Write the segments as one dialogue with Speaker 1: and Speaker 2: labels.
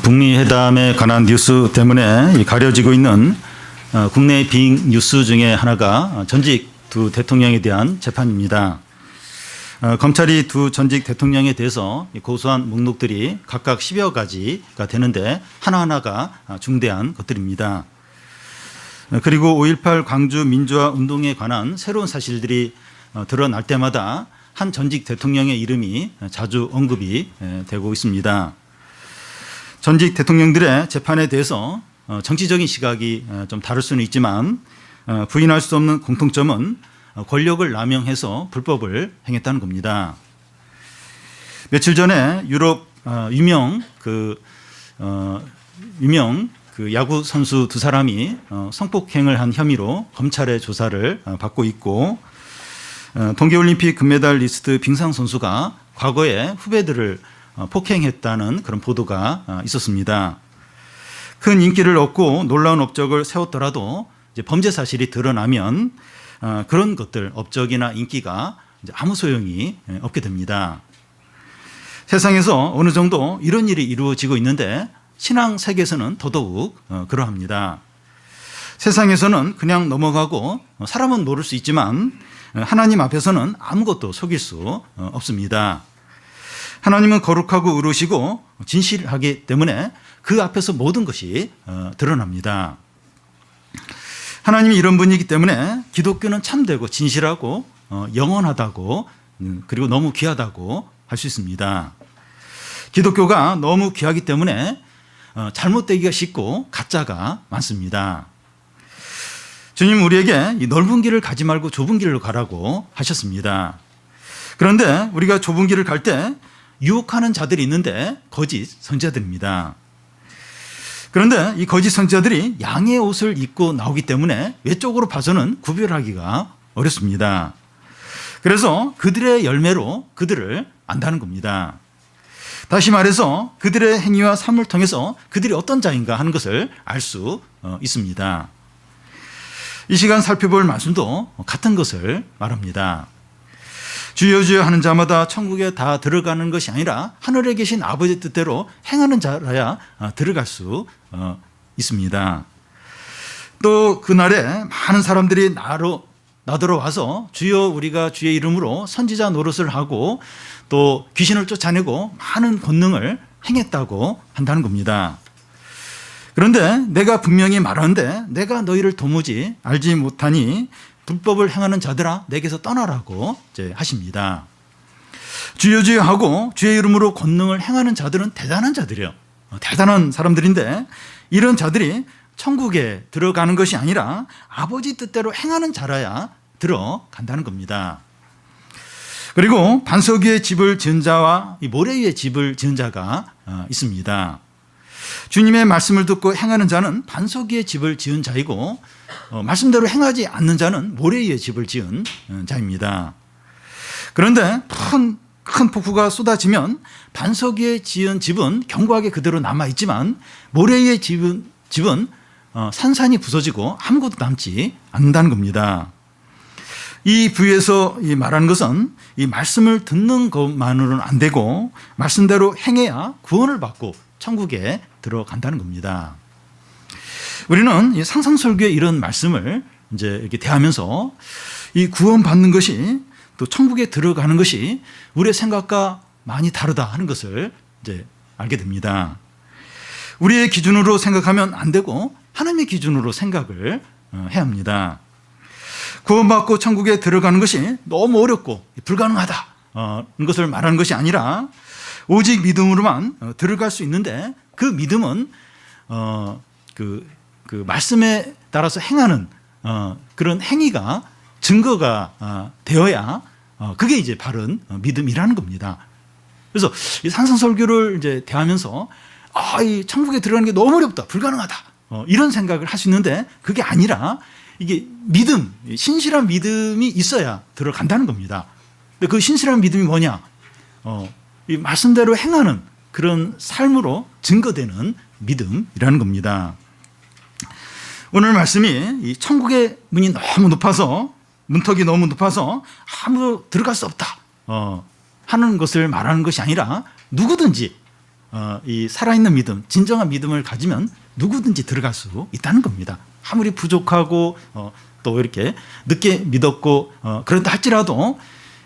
Speaker 1: 북미 회담에 관한 뉴스 때문에 가려지고 있는 국내 빅 뉴스 중에 하나가 전직 두 대통령에 대한 재판입니다. 검찰이 두 전직 대통령에 대해서 고소한 목록들이 각각 10여 가지가 되는데 하나하나가 중대한 것들입니다. 그리고 5.18 광주 민주화 운동에 관한 새로운 사실들이 드러날 때마다 한 전직 대통령의 이름이 자주 언급이 되고 있습니다. 전직 대통령들의 재판에 대해서 정치적인 시각이 좀 다를 수는 있지만 부인할 수 없는 공통점은 권력을 남용해서 불법을 행했다는 겁니다. 며칠 전에 유럽 유명 야구 선수 두 사람이 성폭행을 한 혐의로 검찰의 조사를 받고 있고, 동계올림픽 금메달리스트 빙상 선수가 과거에 후배들을 폭행했다는 그런 보도가 있었습니다. 큰 인기를 얻고 놀라운 업적을 세웠더라도 이제 범죄 사실이 드러나면 그런 것들, 업적이나 인기가 이제 아무 소용이 없게 됩니다. 세상에서 어느 정도 이런 일이 이루어지고 있는데 신앙 세계에서는 더더욱 그러합니다. 세상에서는 그냥 넘어가고 사람은 모를 수 있지만 하나님 앞에서는 아무것도 속일 수 없습니다. 하나님은 거룩하고 의로우시고 진실하기 때문에 그 앞에서 모든 것이 드러납니다. 하나님이 이런 분이기 때문에 기독교는 참되고 진실하고 영원하다고, 그리고 너무 귀하다고 할 수 있습니다. 기독교가 너무 귀하기 때문에 잘못되기가 쉽고 가짜가 많습니다. 주님 우리에게 이 넓은 길을 가지 말고 좁은 길로 가라고 하셨습니다. 그런데 우리가 좁은 길을 갈 때 유혹하는 자들이 있는데 거짓 선지자들입니다. 그런데 이 거짓 선지자들이 양의 옷을 입고 나오기 때문에 외적으로 봐서는 구별하기가 어렵습니다. 그래서 그들의 열매로 그들을 안다는 겁니다. 다시 말해서 그들의 행위와 삶을 통해서 그들이 어떤 자인가 하는 것을 알 수 있습니다. 이 시간 살펴볼 말씀도 같은 것을 말합니다. 주여 주여 하는 자마다 천국에 다 들어가는 것이 아니라 하늘에 계신 아버지 뜻대로 행하는 자라야 들어갈 수 있습니다. 또 그날에 많은 사람들이 나더러 와서 주여 우리가 주의 이름으로 선지자 노릇을 하고 또 귀신을 쫓아내고 많은 권능을 행했다고 한다는 겁니다. 그런데 내가 분명히 말하는데 내가 너희를 도무지 알지 못하니 불법을 행하는 자들아 내게서 떠나라고 이제 하십니다. 주여 주여 하고 주의 이름으로 권능을 행하는 자들은 대단한 자들이에요. 대단한 사람들인데 이런 자들이 천국에 들어가는 것이 아니라 아버지 뜻대로 행하는 자라야 들어간다는 겁니다. 그리고 반석 위에 집을 지은 자와 이 모래 위에 집을 지은 자가 있습니다. 주님의 말씀을 듣고 행하는 자는 반석 위에 집을 지은 자이고 말씀대로 행하지 않는 자는 모래 위에 집을 지은 자입니다. 그런데 큰 폭우가 쏟아지면 반석 위에 지은 집은 견고하게 그대로 남아있지만 모래 위에 집은 산산이 부서지고 아무것도 남지 않는다는 겁니다. 이 부에서 말하는 것은 이 말씀을 듣는 것만으로는 안 되고 말씀대로 행해야 구원을 받고 천국에 들어간다는 겁니다. 우리는 상상설교의 이런 말씀을 이제 이렇게 대하면서 이 구원받는 것이 또 천국에 들어가는 것이 우리의 생각과 많이 다르다 하는 것을 이제 알게 됩니다. 우리의 기준으로 생각하면 안 되고 하나님의 기준으로 생각을 해야 합니다. 구원받고 천국에 들어가는 것이 너무 어렵고 불가능하다 것을 말하는 것이 아니라 오직 믿음으로만 들어갈 수 있는데 그 믿음은 그 말씀에 따라서 행하는 그런 행위가 증거가 되어야 그게 이제 바른 믿음이라는 겁니다. 그래서 이 상상설교를 이제 대하면서 이 천국에 들어가는 게 너무 어렵다, 불가능하다 이런 생각을 할 수 있는데 그게 아니라 이게 믿음, 신실한 믿음이 있어야 들어간다는 겁니다. 근데 그 신실한 믿음이 뭐냐? 이 말씀대로 행하는 그런 삶으로 증거되는 믿음이라는 겁니다. 오늘 말씀이 이 천국의 문이 너무 높아서 문턱이 너무 높아서 아무도 들어갈 수 없다 하는 것을 말하는 것이 아니라 누구든지 이 살아있는 믿음, 진정한 믿음을 가지면 누구든지 들어갈 수 있다는 겁니다. 아무리 부족하고 또 이렇게 늦게 믿었고 그런다 할지라도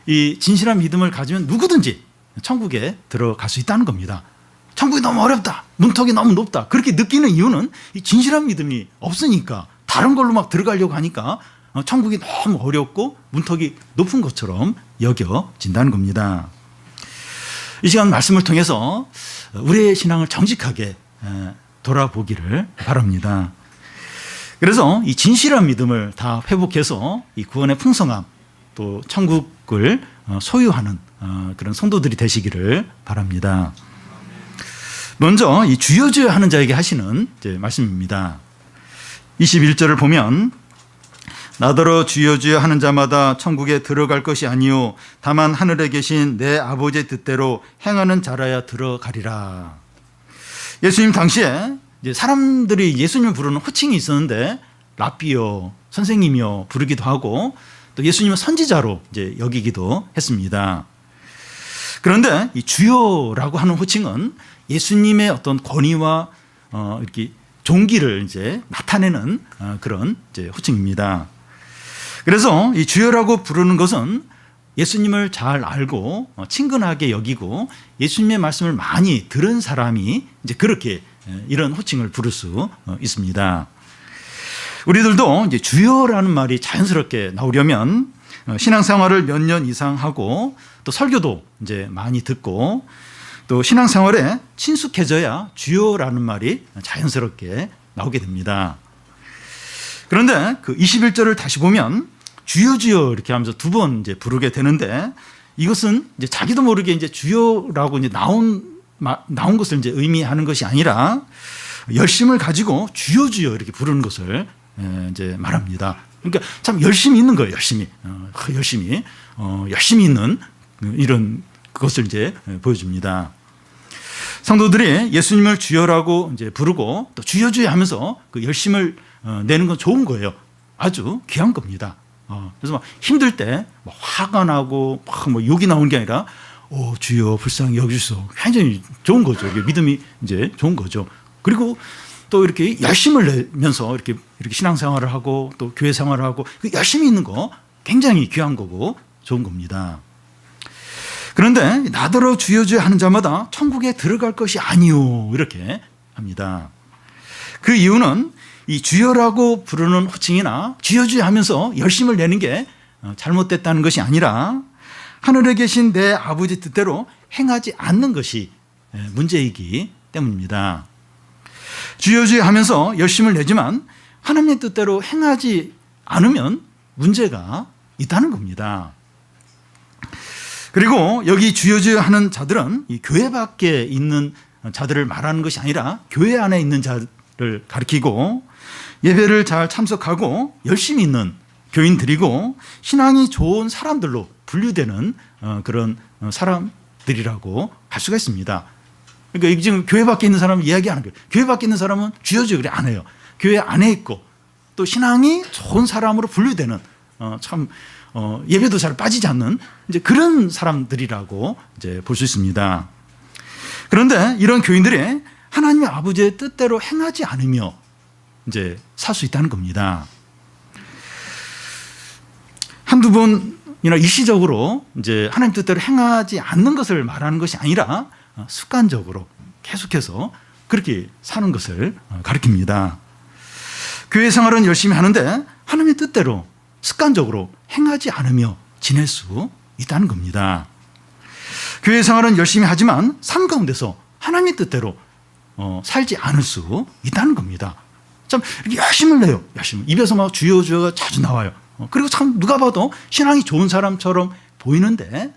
Speaker 1: 이 진실한 믿음을 가지면 누구든지 천국에 들어갈 수 있다는 겁니다. 천국이 너무 어렵다, 문턱이 너무 높다, 그렇게 느끼는 이유는 이 진실한 믿음이 없으니까, 다른 걸로 막 들어가려고 하니까 천국이 너무 어렵고 문턱이 높은 것처럼 여겨진다는 겁니다. 이 시간 말씀을 통해서 우리의 신앙을 정직하게 돌아보기를 바랍니다. 그래서 이 진실한 믿음을 다 회복해서 이 구원의 풍성함, 또 천국을 소유하는 그런 성도들이 되시기를 바랍니다. 먼저 이 주여 주여 하는 자에게 하시는 말씀입니다. 21절을 보면 나더러 주여 주여 하는 자마다 천국에 들어갈 것이 아니요 다만 하늘에 계신 내 아버지의 뜻대로 행하는 자라야 들어가리라. 예수님 당시에 이제 사람들이 예수님을 부르는 호칭이 있었는데 랍비요, 선생님이요 부르기도 하고, 또 예수님은 선지자로 이제 여기기도 했습니다. 그런데 이 주여라고 하는 호칭은 예수님의 어떤 권위와 이렇게 종기를 이제 나타내는 그런 이제 호칭입니다. 그래서 이 주여라고 부르는 것은 예수님을 잘 알고 친근하게 여기고 예수님의 말씀을 많이 들은 사람이 이제 그렇게 이런 호칭을 부를 수 있습니다. 우리들도 이제 주여라는 말이 자연스럽게 나오려면 신앙생활을 몇 년 이상 하고 또 설교도 이제 많이 듣고 또 신앙생활에 친숙해져야 주여라는 말이 자연스럽게 나오게 됩니다. 그런데 그 21절을 다시 보면 주여 주여 이렇게 하면서 두 번 이제 부르게 되는데, 이것은 이제 자기도 모르게 이제 주여라고 이제 나온 것을 이제 의미하는 것이 아니라 열심을 가지고 주여 주여 이렇게 부르는 것을 이제 말합니다. 그러니까 참 열심히 있는 거예요. 열심히 있는 이런 것을 이제 보여줍니다. 성도들이 예수님을 주여라고 이제 부르고 또 주여 주여 하면서 그 열심을 내는 건 좋은 거예요. 아주 귀한 겁니다. 그래서 막 힘들 때 막 화가 나고 막 뭐 욕이 나오는 게 아니라 주여 불쌍히 여기소서, 굉장히 좋은 거죠. 이게 믿음이 이제 좋은 거죠. 그리고 또 이렇게 열심을 내면서 이렇게 신앙생활을 하고 또 교회 생활을 하고 열심히 있는 거 굉장히 귀한 거고 좋은 겁니다. 그런데 나더러 주여 주여 하는 자마다 천국에 들어갈 것이 아니요 이렇게 합니다. 그 이유는 이 주여라고 부르는 호칭이나 주여 주여 하면서 열심을 내는 게 잘못됐다는 것이 아니라 하늘에 계신 내 아버지 뜻대로 행하지 않는 것이 문제이기 때문입니다. 주여 주여 하면서 열심을 내지만 하나님의 뜻대로 행하지 않으면 문제가 있다는 겁니다. 그리고 여기 주여 주여 하는 자들은 이 교회 밖에 있는 자들을 말하는 것이 아니라 교회 안에 있는 자를 가리키고 예배를 잘 참석하고 열심히 있는 교인들이고 신앙이 좋은 사람들로 분류되는 그런 사람들이라고 할 수가 있습니다. 그러니까 지금 교회 밖에 있는 사람은 이야기하는 거예요. 교회 밖에 있는 사람은 주여 주여 그래 안 해요. 교회 안에 있고 또 신앙이 좋은 사람으로 분류되는 예배도 잘 빠지지 않는 이제 그런 사람들이라고 이제 볼 수 있습니다. 그런데 이런 교인들이 하나님의 아버지의 뜻대로 행하지 않으며 이제 살 수 있다는 겁니다. 한두 번이나 일시적으로 이제 하나님 뜻대로 행하지 않는 것을 말하는 것이 아니라 습관적으로 계속해서 그렇게 사는 것을 가리킵니다. 교회 생활은 열심히 하는데 하나님의 뜻대로 습관적으로 행하지 않으며 지낼 수 있다는 겁니다. 교회 생활은 열심히 하지만 삶 가운데서 하나님의 뜻대로 살지 않을 수 있다는 겁니다. 참 이렇게 열심을 내요. 입에서 막 주여 주여가 자주 나와요. 그리고 참 누가 봐도 신앙이 좋은 사람처럼 보이는데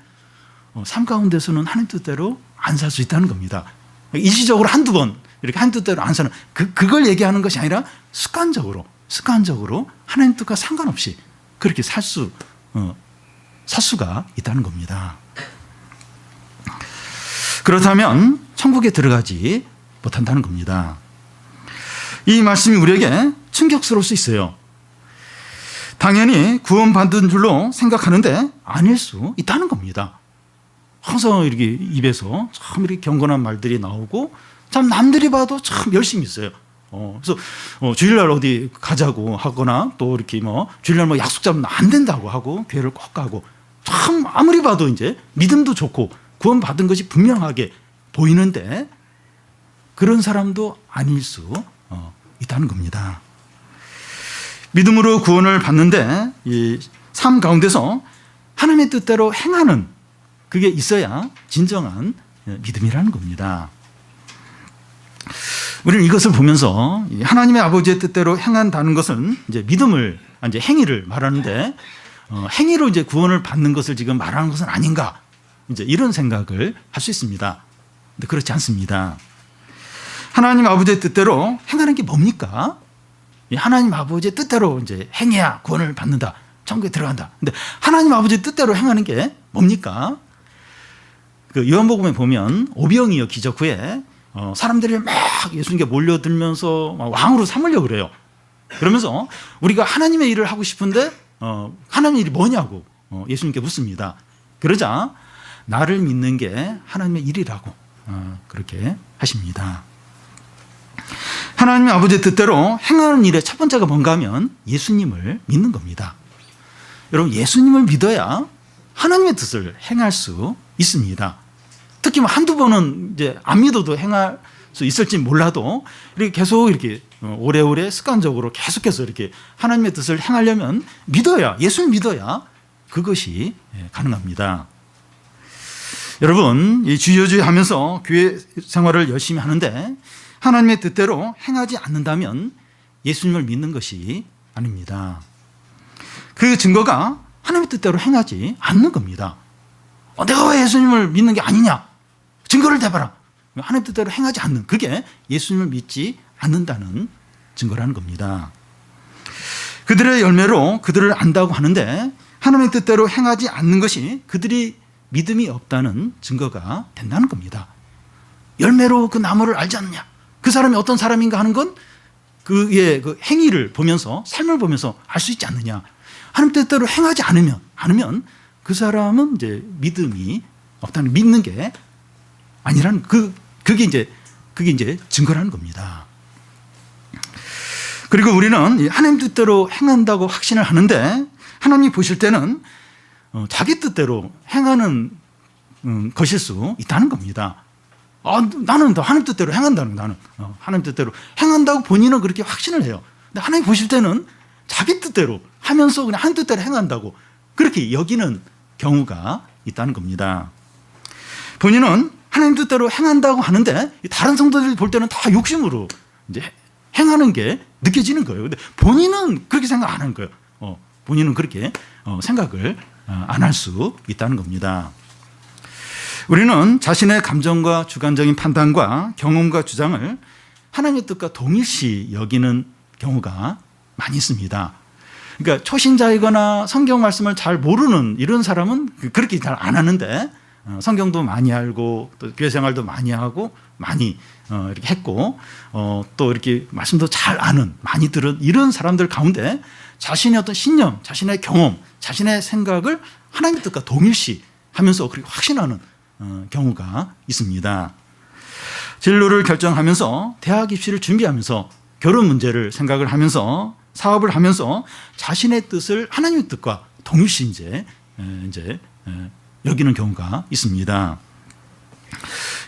Speaker 1: 삶 가운데서는 하나님 뜻대로 안 살 수 있다는 겁니다. 일시적으로 한두 번 이렇게 하나님 뜻대로 안 사는 그걸 얘기하는 것이 아니라 습관적으로 하나님 뜻과 상관없이 그렇게 살 수가 있다는 겁니다. 그렇다면 천국에 들어가지 못한다는 겁니다. 이 말씀이 우리에게 충격스러울 수 있어요. 당연히 구원받은 줄로 생각하는데 아닐 수 있다는 겁니다. 항상 이렇게 입에서 참 이렇게 경건한 말들이 나오고 참 남들이 봐도 참 열심히 있어요. 그래서 주일날 어디 가자고 하거나 또 이렇게 뭐 주일날 뭐 약속 잡으면 안 된다고 하고 교회를 꼭 가고 참 아무리 봐도 이제 믿음도 좋고 구원받은 것이 분명하게 보이는데 그런 사람도 아닐 수 있다는 겁니다. 믿음으로 구원을 받는데 이 삶 가운데서 하나님의 뜻대로 행하는 그게 있어야 진정한 믿음이라는 겁니다. 우리는 이것을 보면서 하나님의 아버지의 뜻대로 행한다는 것은 이제 믿음을 이제 행위를 말하는데 행위로 이제 구원을 받는 것을 지금 말하는 것은 아닌가 이제 이런 생각을 할 수 있습니다. 근데 그렇지 않습니다. 하나님 아버지의 뜻대로 행하는 게 뭡니까? 하나님 아버지의 뜻대로 이제 행해야 구원을 받는다. 천국에 들어간다. 근데 하나님 아버지의 뜻대로 행하는 게 뭡니까? 그 요한복음에 보면 오병이어 기적 후에 사람들이 막 예수님께 몰려들면서 왕으로 삼으려고 그래요. 그러면서 우리가 하나님의 일을 하고 싶은데 하나님의 일이 뭐냐고 예수님께 묻습니다. 그러자 나를 믿는 게 하나님의 일이라고 그렇게 하십니다. 하나님의 아버지의 뜻대로 행하는 일의 첫 번째가 뭔가 하면 예수님을 믿는 겁니다. 여러분 예수님을 믿어야 하나님의 뜻을 행할 수 있습니다. 특히 뭐 한두 번은 이제 안 믿어도 행할 수 있을지 몰라도 이렇게 계속 이렇게 오래오래 습관적으로 계속해서 이렇게 하나님의 뜻을 행하려면 믿어야 예수를 믿어야 그것이 가능합니다. 여러분 이 주여주여 하면서 교회 생활을 열심히 하는데 하나님의 뜻대로 행하지 않는다면 예수님을 믿는 것이 아닙니다. 그 증거가 하나님의 뜻대로 행하지 않는 겁니다. 내가 왜 예수님을 믿는 게 아니냐? 증거를 대봐라. 하나님 뜻대로 행하지 않는 그게 예수님을 믿지 않는다는 증거라는 겁니다. 그들의 열매로 그들을 안다고 하는데 하나님의 뜻대로 행하지 않는 것이 그들이 믿음이 없다는 증거가 된다는 겁니다. 열매로 그 나무를 알지 않느냐? 그 사람이 어떤 사람인가 하는 건 그의 그 행위를 보면서 삶을 보면서 알 수 있지 않느냐? 하나님 뜻대로 행하지 않으면 그 사람은 이제 믿음이 없다는 믿는 게 아니라는 그게 이제 증거라는 겁니다. 그리고 우리는 하나님 뜻대로 행한다고 확신을 하는데 하나님이 보실 때는 자기 뜻대로 행하는 것일 수 있다는 겁니다. 나는 더 하나님 뜻대로 행한다는 나는 하나님 뜻대로 행한다고 본인은 그렇게 확신을 해요. 근데 하나님 보실 때는 자기 뜻대로 하면서 그냥 하나님 뜻대로 행한다고 그렇게 여기는 경우가 있다는 겁니다. 본인은 하나님 뜻대로 행한다고 하는데 다른 성도들이 볼 때는 다 욕심으로 이제 행하는 게 느껴지는 거예요. 근데 본인은 그렇게 생각 안 하는 거예요. 본인은 그렇게 생각을 안 할 수 있다는 겁니다. 우리는 자신의 감정과 주관적인 판단과 경험과 주장을 하나님의 뜻과 동일시 여기는 경우가 많이 있습니다. 그러니까 초신자이거나 성경 말씀을 잘 모르는 이런 사람은 그렇게 잘 안 하는데 성경도 많이 알고 또 교회 생활도 많이 하고 많이 이렇게 했고 또 이렇게 말씀도 잘 아는 많이 들은 이런 사람들 가운데 자신의 어떤 신념, 자신의 경험, 자신의 생각을 하나님의 뜻과 동일시 하면서 그렇게 확신하는 경우가 있습니다. 진로를 결정하면서 대학 입시를 준비하면서 결혼 문제를 생각을 하면서 사업을 하면서 자신의 뜻을 하나님의 뜻과 동일시 이제 여기는 경우가 있습니다.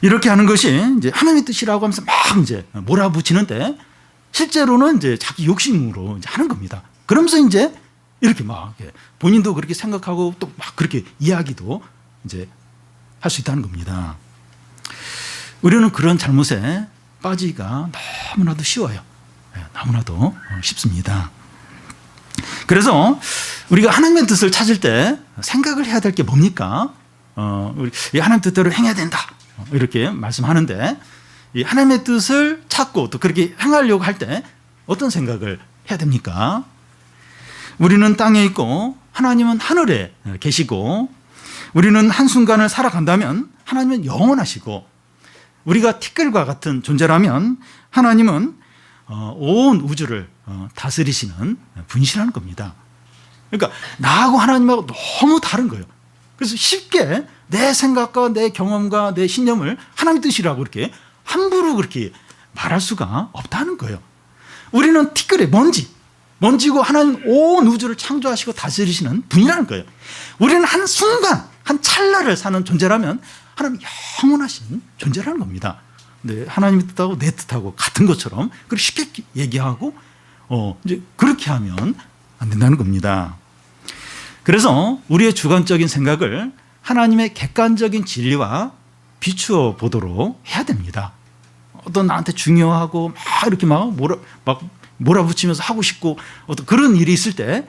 Speaker 1: 이렇게 하는 것이 이제 하나님의 뜻이라고 하면서 막 이제 몰아붙이는데 실제로는 이제 자기 욕심으로 이제 하는 겁니다. 그러면서 이제 이렇게 막 본인도 그렇게 생각하고 또 막 그렇게 이야기도 이제 할 수 있다는 겁니다. 우리는 그런 잘못에 빠지기가 너무나도 쉬워요. 너무나도 쉽습니다. 그래서 우리가 하나님의 뜻을 찾을 때 생각을 해야 될 게 뭡니까? 우리 하나님 뜻대로 행해야 된다. 이렇게 말씀하는데 이 하나님의 뜻을 찾고 또 그렇게 행하려고 할 때 어떤 생각을 해야 됩니까? 우리는 땅에 있고 하나님은 하늘에 계시고 우리는 한순간을 살아간다면 하나님은 영원하시고 우리가 티끌과 같은 존재라면 하나님은 온 우주를 다스리시는 분이시라는 겁니다. 그러니까 나하고 하나님하고 너무 다른 거예요. 그래서 쉽게 내 생각과 내 경험과 내 신념을 하나님 뜻이라고 이렇게 함부로 그렇게 말할 수가 없다는 거예요. 우리는 티끌의 먼지고 하나님 온 우주를 창조하시고 다스리시는 분이라는 거예요. 우리는 한 순간, 한 찰나를 사는 존재라면 하나님 영원하신 존재라는 겁니다. 네, 하나님의 뜻하고 내 뜻하고 같은 것처럼 그렇게 쉽게 얘기하고 이제 그렇게 하면 안 된다는 겁니다. 그래서 우리의 주관적인 생각을 하나님의 객관적인 진리와 비추어 보도록 해야 됩니다. 어떤 나한테 중요하고 막 이렇게 막 몰아붙이면서 하고 싶고 어떤 그런 일이 있을 때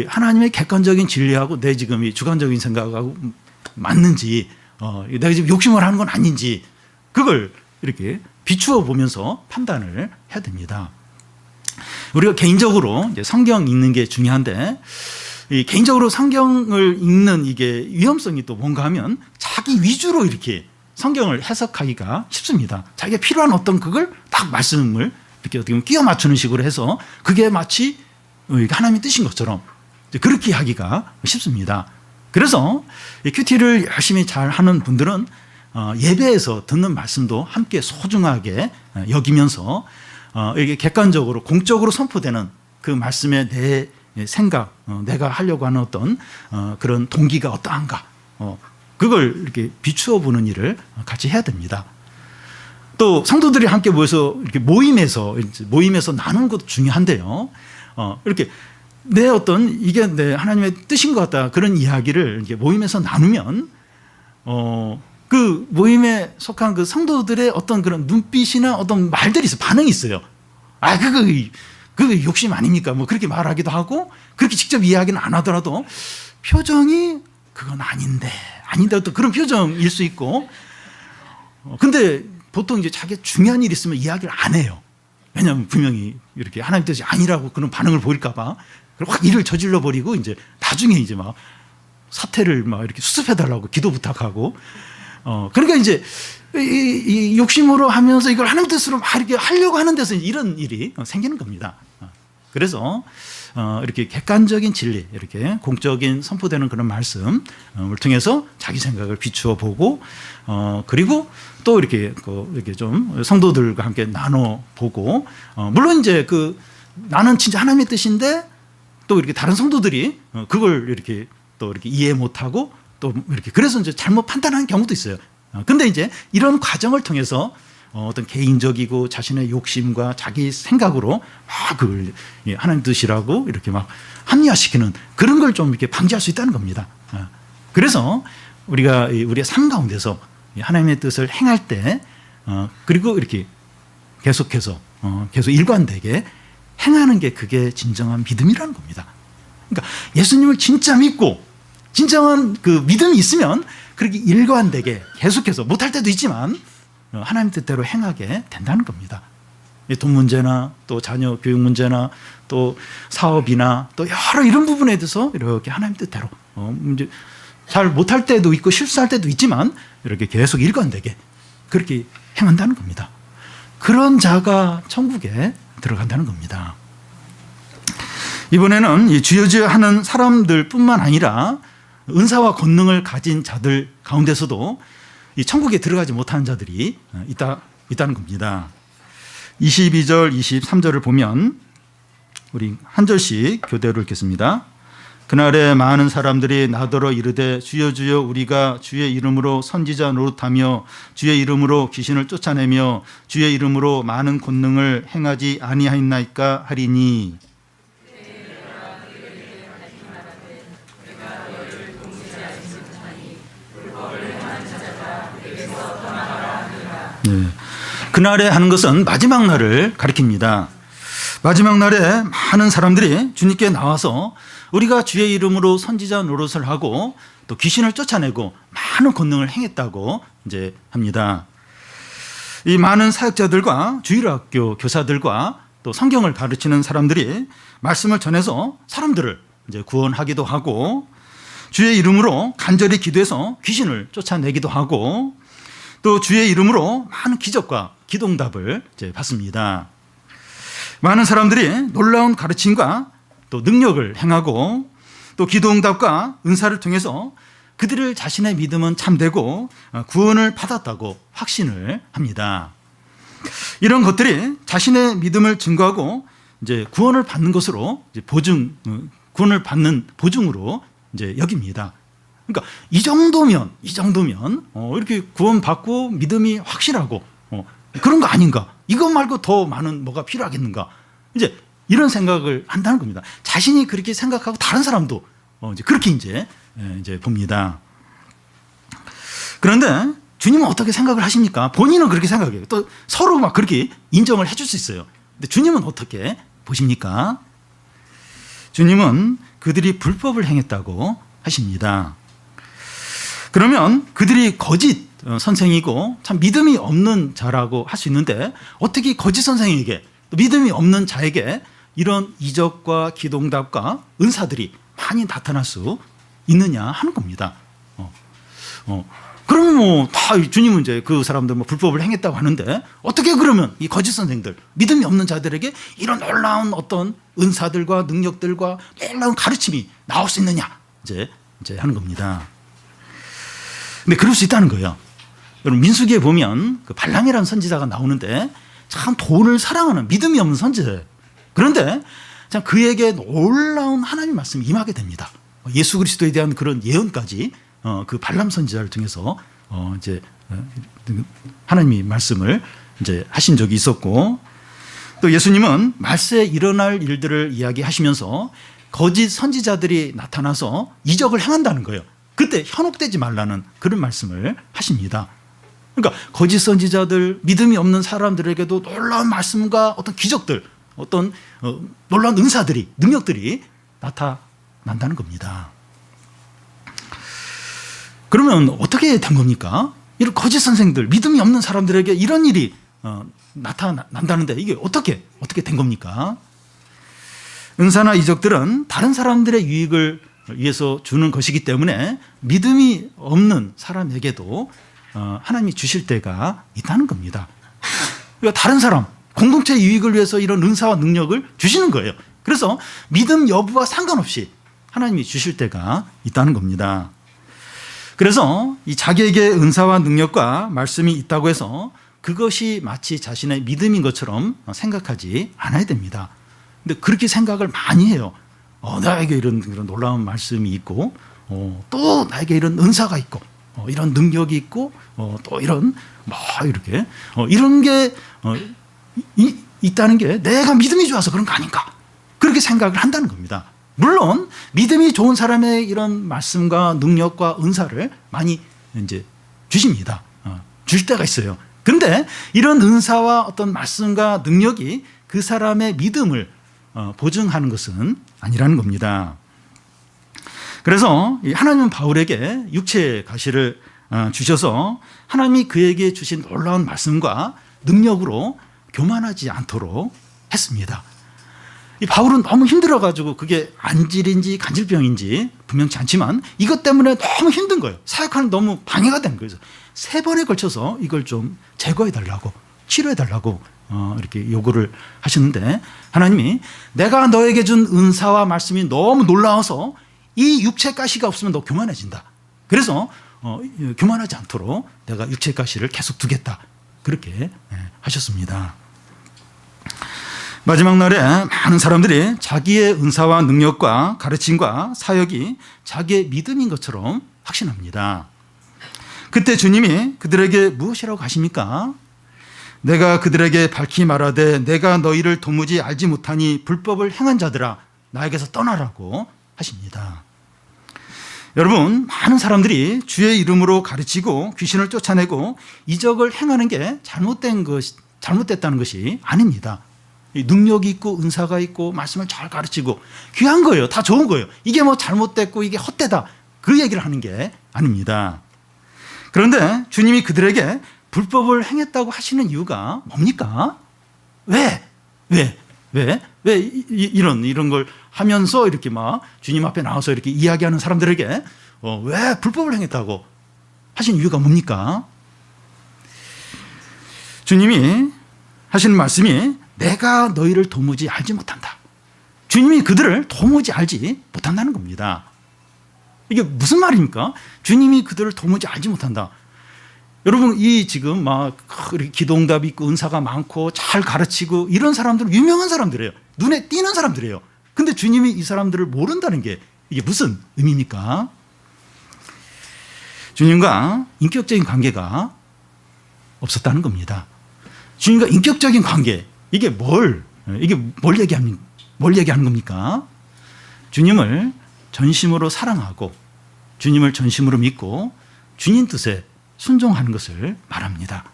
Speaker 1: 하나님의 객관적인 진리하고 내 지금 이 주관적인 생각하고 맞는지 내가 지금 욕심을 하는 건 아닌지 그걸 이렇게 비추어 보면서 판단을 해야 됩니다. 우리가 개인적으로 이제 성경 읽는 게 중요한데 개인적으로 성경을 읽는 이게 위험성이 또 뭔가 하면 자기 위주로 이렇게 성경을 해석하기가 쉽습니다. 자기가 필요한 어떤 그걸 딱 말씀을 이렇게 어떻게 보면 끼워 맞추는 식으로 해서 그게 마치 하나님의 뜻인 것처럼 그렇게 하기가 쉽습니다. 그래서 큐티를 열심히 잘 하는 분들은 예배에서 듣는 말씀도 함께 소중하게 여기면서 이게 객관적으로 공적으로 선포되는 그 말씀에 내 생각, 내가 하려고 하는 어떤 그런 동기가 어떠한가 그걸 이렇게 비추어 보는 일을 같이 해야 됩니다. 또 성도들이 함께 모여서 이렇게 모임에서 나누는 것도 중요한데요. 이렇게 내 어떤 이게 내 하나님의 뜻인 것 같다 그런 이야기를 이렇게 모임에서 나누면 그 모임에 속한 그 성도들의 어떤 그런 눈빛이나 어떤 말들이 있어요. 반응이 있어요. 그거 욕심 아닙니까? 뭐 그렇게 말하기도 하고 그렇게 직접 이야기는 안 하더라도 표정이 그건 아닌데 또 그런 표정일 수 있고 근데 보통 이제 자기가 중요한 일이 있으면 이야기를 안 해요. 왜냐하면 분명히 이렇게 하나님 뜻이 아니라고 그런 반응을 보일까봐 확 일을 저질러 버리고 이제 나중에 이제 막 사태를 막 이렇게 수습해달라고 기도 부탁하고 그러니까 이제 이 욕심으로 하면서 이걸 하나님 뜻으로 막 이렇게 하려고 하는 데서 이런 일이 생기는 겁니다. 그래서 이렇게 객관적인 진리, 이렇게 공적인 선포되는 그런 말씀을 통해서 자기 생각을 비추어 보고 그리고 또 이렇게 좀 성도들과 함께 나눠 보고 물론 이제 나는 진짜 하나님의 뜻인데 또 이렇게 다른 성도들이 그걸 이렇게 또 이렇게 이해 못하고 또 이렇게 그래서 이제 잘못 판단하는 경우도 있어요. 근데 이제 이런 과정을 통해서 어떤 개인적이고 자신의 욕심과 자기 생각으로 막 그걸 하나님 뜻이라고 이렇게 막 합리화시키는 그런 걸 좀 이렇게 방지할 수 있다는 겁니다. 그래서 우리가 우리의 삶 가운데서 하나님의 뜻을 행할 때 그리고 이렇게 계속해서 계속 일관되게 행하는 게 그게 진정한 믿음이라는 겁니다. 그러니까 예수님을 진짜 믿고 진정한 그 믿음이 있으면 그렇게 일관되게 계속해서 못할 때도 있지만 하나님 뜻대로 행하게 된다는 겁니다. 돈 문제나 또 자녀 교육 문제나 또 사업이나 또 여러 이런 부분에 대해서 이렇게 하나님 뜻대로 이제 잘 못할 때도 있고 실수할 때도 있지만 이렇게 계속 일관되게 그렇게 행한다는 겁니다. 그런 자가 천국에 들어간다는 겁니다. 이번에는 이 주여 하는 사람들뿐만 아니라 은사와 권능을 가진 자들 가운데서도 이 천국에 들어가지 못하는 자들이 있다는 겁니다. 22절, 23절을 보면 우리 한 절씩 교대로 읽겠습니다. 그날에 많은 사람들이 나더러 이르되 주여 주여 우리가 주의 이름으로 선지자 노릇하며 주의 이름으로 귀신을 쫓아내며 주의 이름으로 많은 권능을 행하지 아니하였나이까 하리니 네. 그날에 하는 것은 마지막 날을 가리킵니다. 마지막 날에 많은 사람들이 주님께 나와서 우리가 주의 이름으로 선지자 노릇을 하고 또 귀신을 쫓아내고 많은 권능을 행했다고 이제 합니다. 이 많은 사역자들과 주일학교 교사들과 또 성경을 가르치는 사람들이 말씀을 전해서 사람들을 이제 구원하기도 하고 주의 이름으로 간절히 기도해서 귀신을 쫓아내기도 하고 또 주의 이름으로 많은 기적과 기도응답을 이제 받습니다. 많은 사람들이 놀라운 가르침과 또 능력을 행하고 또 기도응답과 은사를 통해서 그들을 자신의 믿음은 참되고 구원을 받았다고 확신을 합니다. 이런 것들이 자신의 믿음을 증거하고 이제 구원을 받는 것으로 이제 구원을 받는 보증으로 이제 여깁니다. 그러니까 이 정도면 이렇게 구원받고 믿음이 확실하고 그런 거 아닌가? 이것 말고 더 많은 뭐가 필요하겠는가? 이제 이런 생각을 한다는 겁니다. 자신이 그렇게 생각하고 다른 사람도 이제 그렇게 이제 봅니다. 그런데 주님은 어떻게 생각을 하십니까? 본인은 그렇게 생각해요. 또 서로 막 그렇게 인정을 해줄 수 있어요. 근데 주님은 어떻게 보십니까? 주님은 그들이 불법을 행했다고 하십니다. 그러면 그들이 거짓 선생이고 참 믿음이 없는 자라고 할 수 있는데 어떻게 거짓 선생에게 믿음이 없는 자에게 이런 이적과 기동답과 은사들이 많이 나타날 수 있느냐 하는 겁니다. 그러면 뭐 다 주님은 이제 그 사람들 뭐 불법을 행했다고 하는데 어떻게 그러면 이 거짓 선생들, 믿음이 없는 자들에게 이런 놀라운 어떤 은사들과 능력들과 놀라운 가르침이 나올 수 있느냐 이제 하는 겁니다. 근데 그럴 수 있다는 거예요. 여러분 민수기에 보면 그 발람이라는 선지자가 나오는데 참 돈을 사랑하는 믿음이 없는 선지자예요. 그런데 참 그에게 놀라운 하나님 말씀이 임하게 됩니다. 예수 그리스도에 대한 그런 예언까지 그 발람 선지자를 통해서 이제 하나님이 말씀을 이제 하신 적이 있었고, 또 예수님은 말세에 일어날 일들을 이야기하시면서 거짓 선지자들이 나타나서 이적을 행한다는 거예요. 그때 현혹되지 말라는 그런 말씀을 하십니다. 그러니까 거짓 선지자들, 믿음이 없는 사람들에게도 놀라운 말씀과 어떤 기적들, 어떤 놀라운 은사들이, 능력들이 나타난다는 겁니다. 그러면 어떻게 된 겁니까? 이런 거짓 선생들, 믿음이 없는 사람들에게 이런 일이 나타난다는데 이게 어떻게 된 겁니까? 은사나 이적들은 다른 사람들의 유익을 위해서 주는 것이기 때문에 믿음이 없는 사람에게도 하나님이 주실 때가 있다는 겁니다. 그러니까 다른 사람, 공동체의 유익을 위해서 이런 은사와 능력을 주시는 거예요. 그래서 믿음 여부와 상관없이 하나님이 주실 때가 있다는 겁니다. 그래서 이 자기에게 은사와 능력과 말씀이 있다고 해서 그것이 마치 자신의 믿음인 것처럼 생각하지 않아야 됩니다. 근데 그렇게 생각을 많이 해요. 나에게 이런 놀라운 말씀이 있고, 또 나에게 이런 은사가 있고, 이런 능력이 있고, 또 이런 이렇게 이런 게 있다는 게 내가 믿음이 좋아서 그런 거 아닌가? 그렇게 생각을 한다는 겁니다. 물론 믿음이 좋은 사람의 이런 말씀과 능력과 은사를 많이 이제 주십니다. 주실 때가 있어요. 그런데 이런 은사와 어떤 말씀과 능력이 그 사람의 믿음을 보증하는 것은 아니라는 겁니다. 그래서 하나님은 바울에게 육체의 가시를 주셔서 하나님이 그에게 주신 놀라운 말씀과 능력으로 교만하지 않도록 했습니다. 이 바울은 너무 힘들어가지고 그게 안질인지 간질병인지 분명치 않지만 이것 때문에 너무 힘든 거예요. 사역하는 너무 방해가 된 거예요. 3번에 걸쳐서 이걸 좀 제거해달라고, 치료해달라고 이렇게 요구를 하셨는데 하나님이 내가 너에게 준 은사와 말씀이 너무 놀라워서 이 육체 가시가 없으면 너 교만해진다. 그래서 교만하지 않도록 내가 육체 가시를 계속 두겠다. 그렇게 하셨습니다. 마지막 날에 많은 사람들이 자기의 은사와 능력과 가르침과 사역이 자기의 믿음인 것처럼 확신합니다. 그때 주님이 그들에게 무엇이라고 하십니까? 내가 그들에게 밝히 말하되 내가 너희를 도무지 알지 못하니 불법을 행한 자들아 나에게서 떠나라고 하십니다. 여러분, 많은 사람들이 주의 이름으로 가르치고 귀신을 쫓아내고 이적을 행하는 게 잘못됐다는 것이 아닙니다. 능력이 있고 은사가 있고 말씀을 잘 가르치고 귀한 거예요. 다 좋은 거예요. 이게 뭐 잘못됐고 이게 헛되다 그 얘기를 하는 게 아닙니다. 그런데 주님이 그들에게 불법을 행했다고 하시는 이유가 뭡니까? 왜 이런 걸 하면서 이렇게 막 주님 앞에 나와서 이렇게 이야기하는 사람들에게 왜 불법을 행했다고 하신 이유가 뭡니까? 주님이 하시는 말씀이 내가 너희를 도무지 알지 못한다. 주님이 그들을 도무지 알지 못한다는 겁니다. 이게 무슨 말입니까? 주님이 그들을 도무지 알지 못한다. 여러분, 이 지금 막 이렇게 기도응답이 있고 은사가 많고 잘 가르치고 이런 사람들은 유명한 사람들이에요. 눈에 띄는 사람들이에요. 근데 주님이 이 사람들을 모른다는 게 이게 무슨 의미입니까? 주님과 인격적인 관계가 없었다는 겁니다. 주님과 인격적인 관계, 이게 뭘 얘기하는 겁니까? 주님을 전심으로 사랑하고 주님을 전심으로 믿고 주님 뜻에 순종하는 것을 말합니다.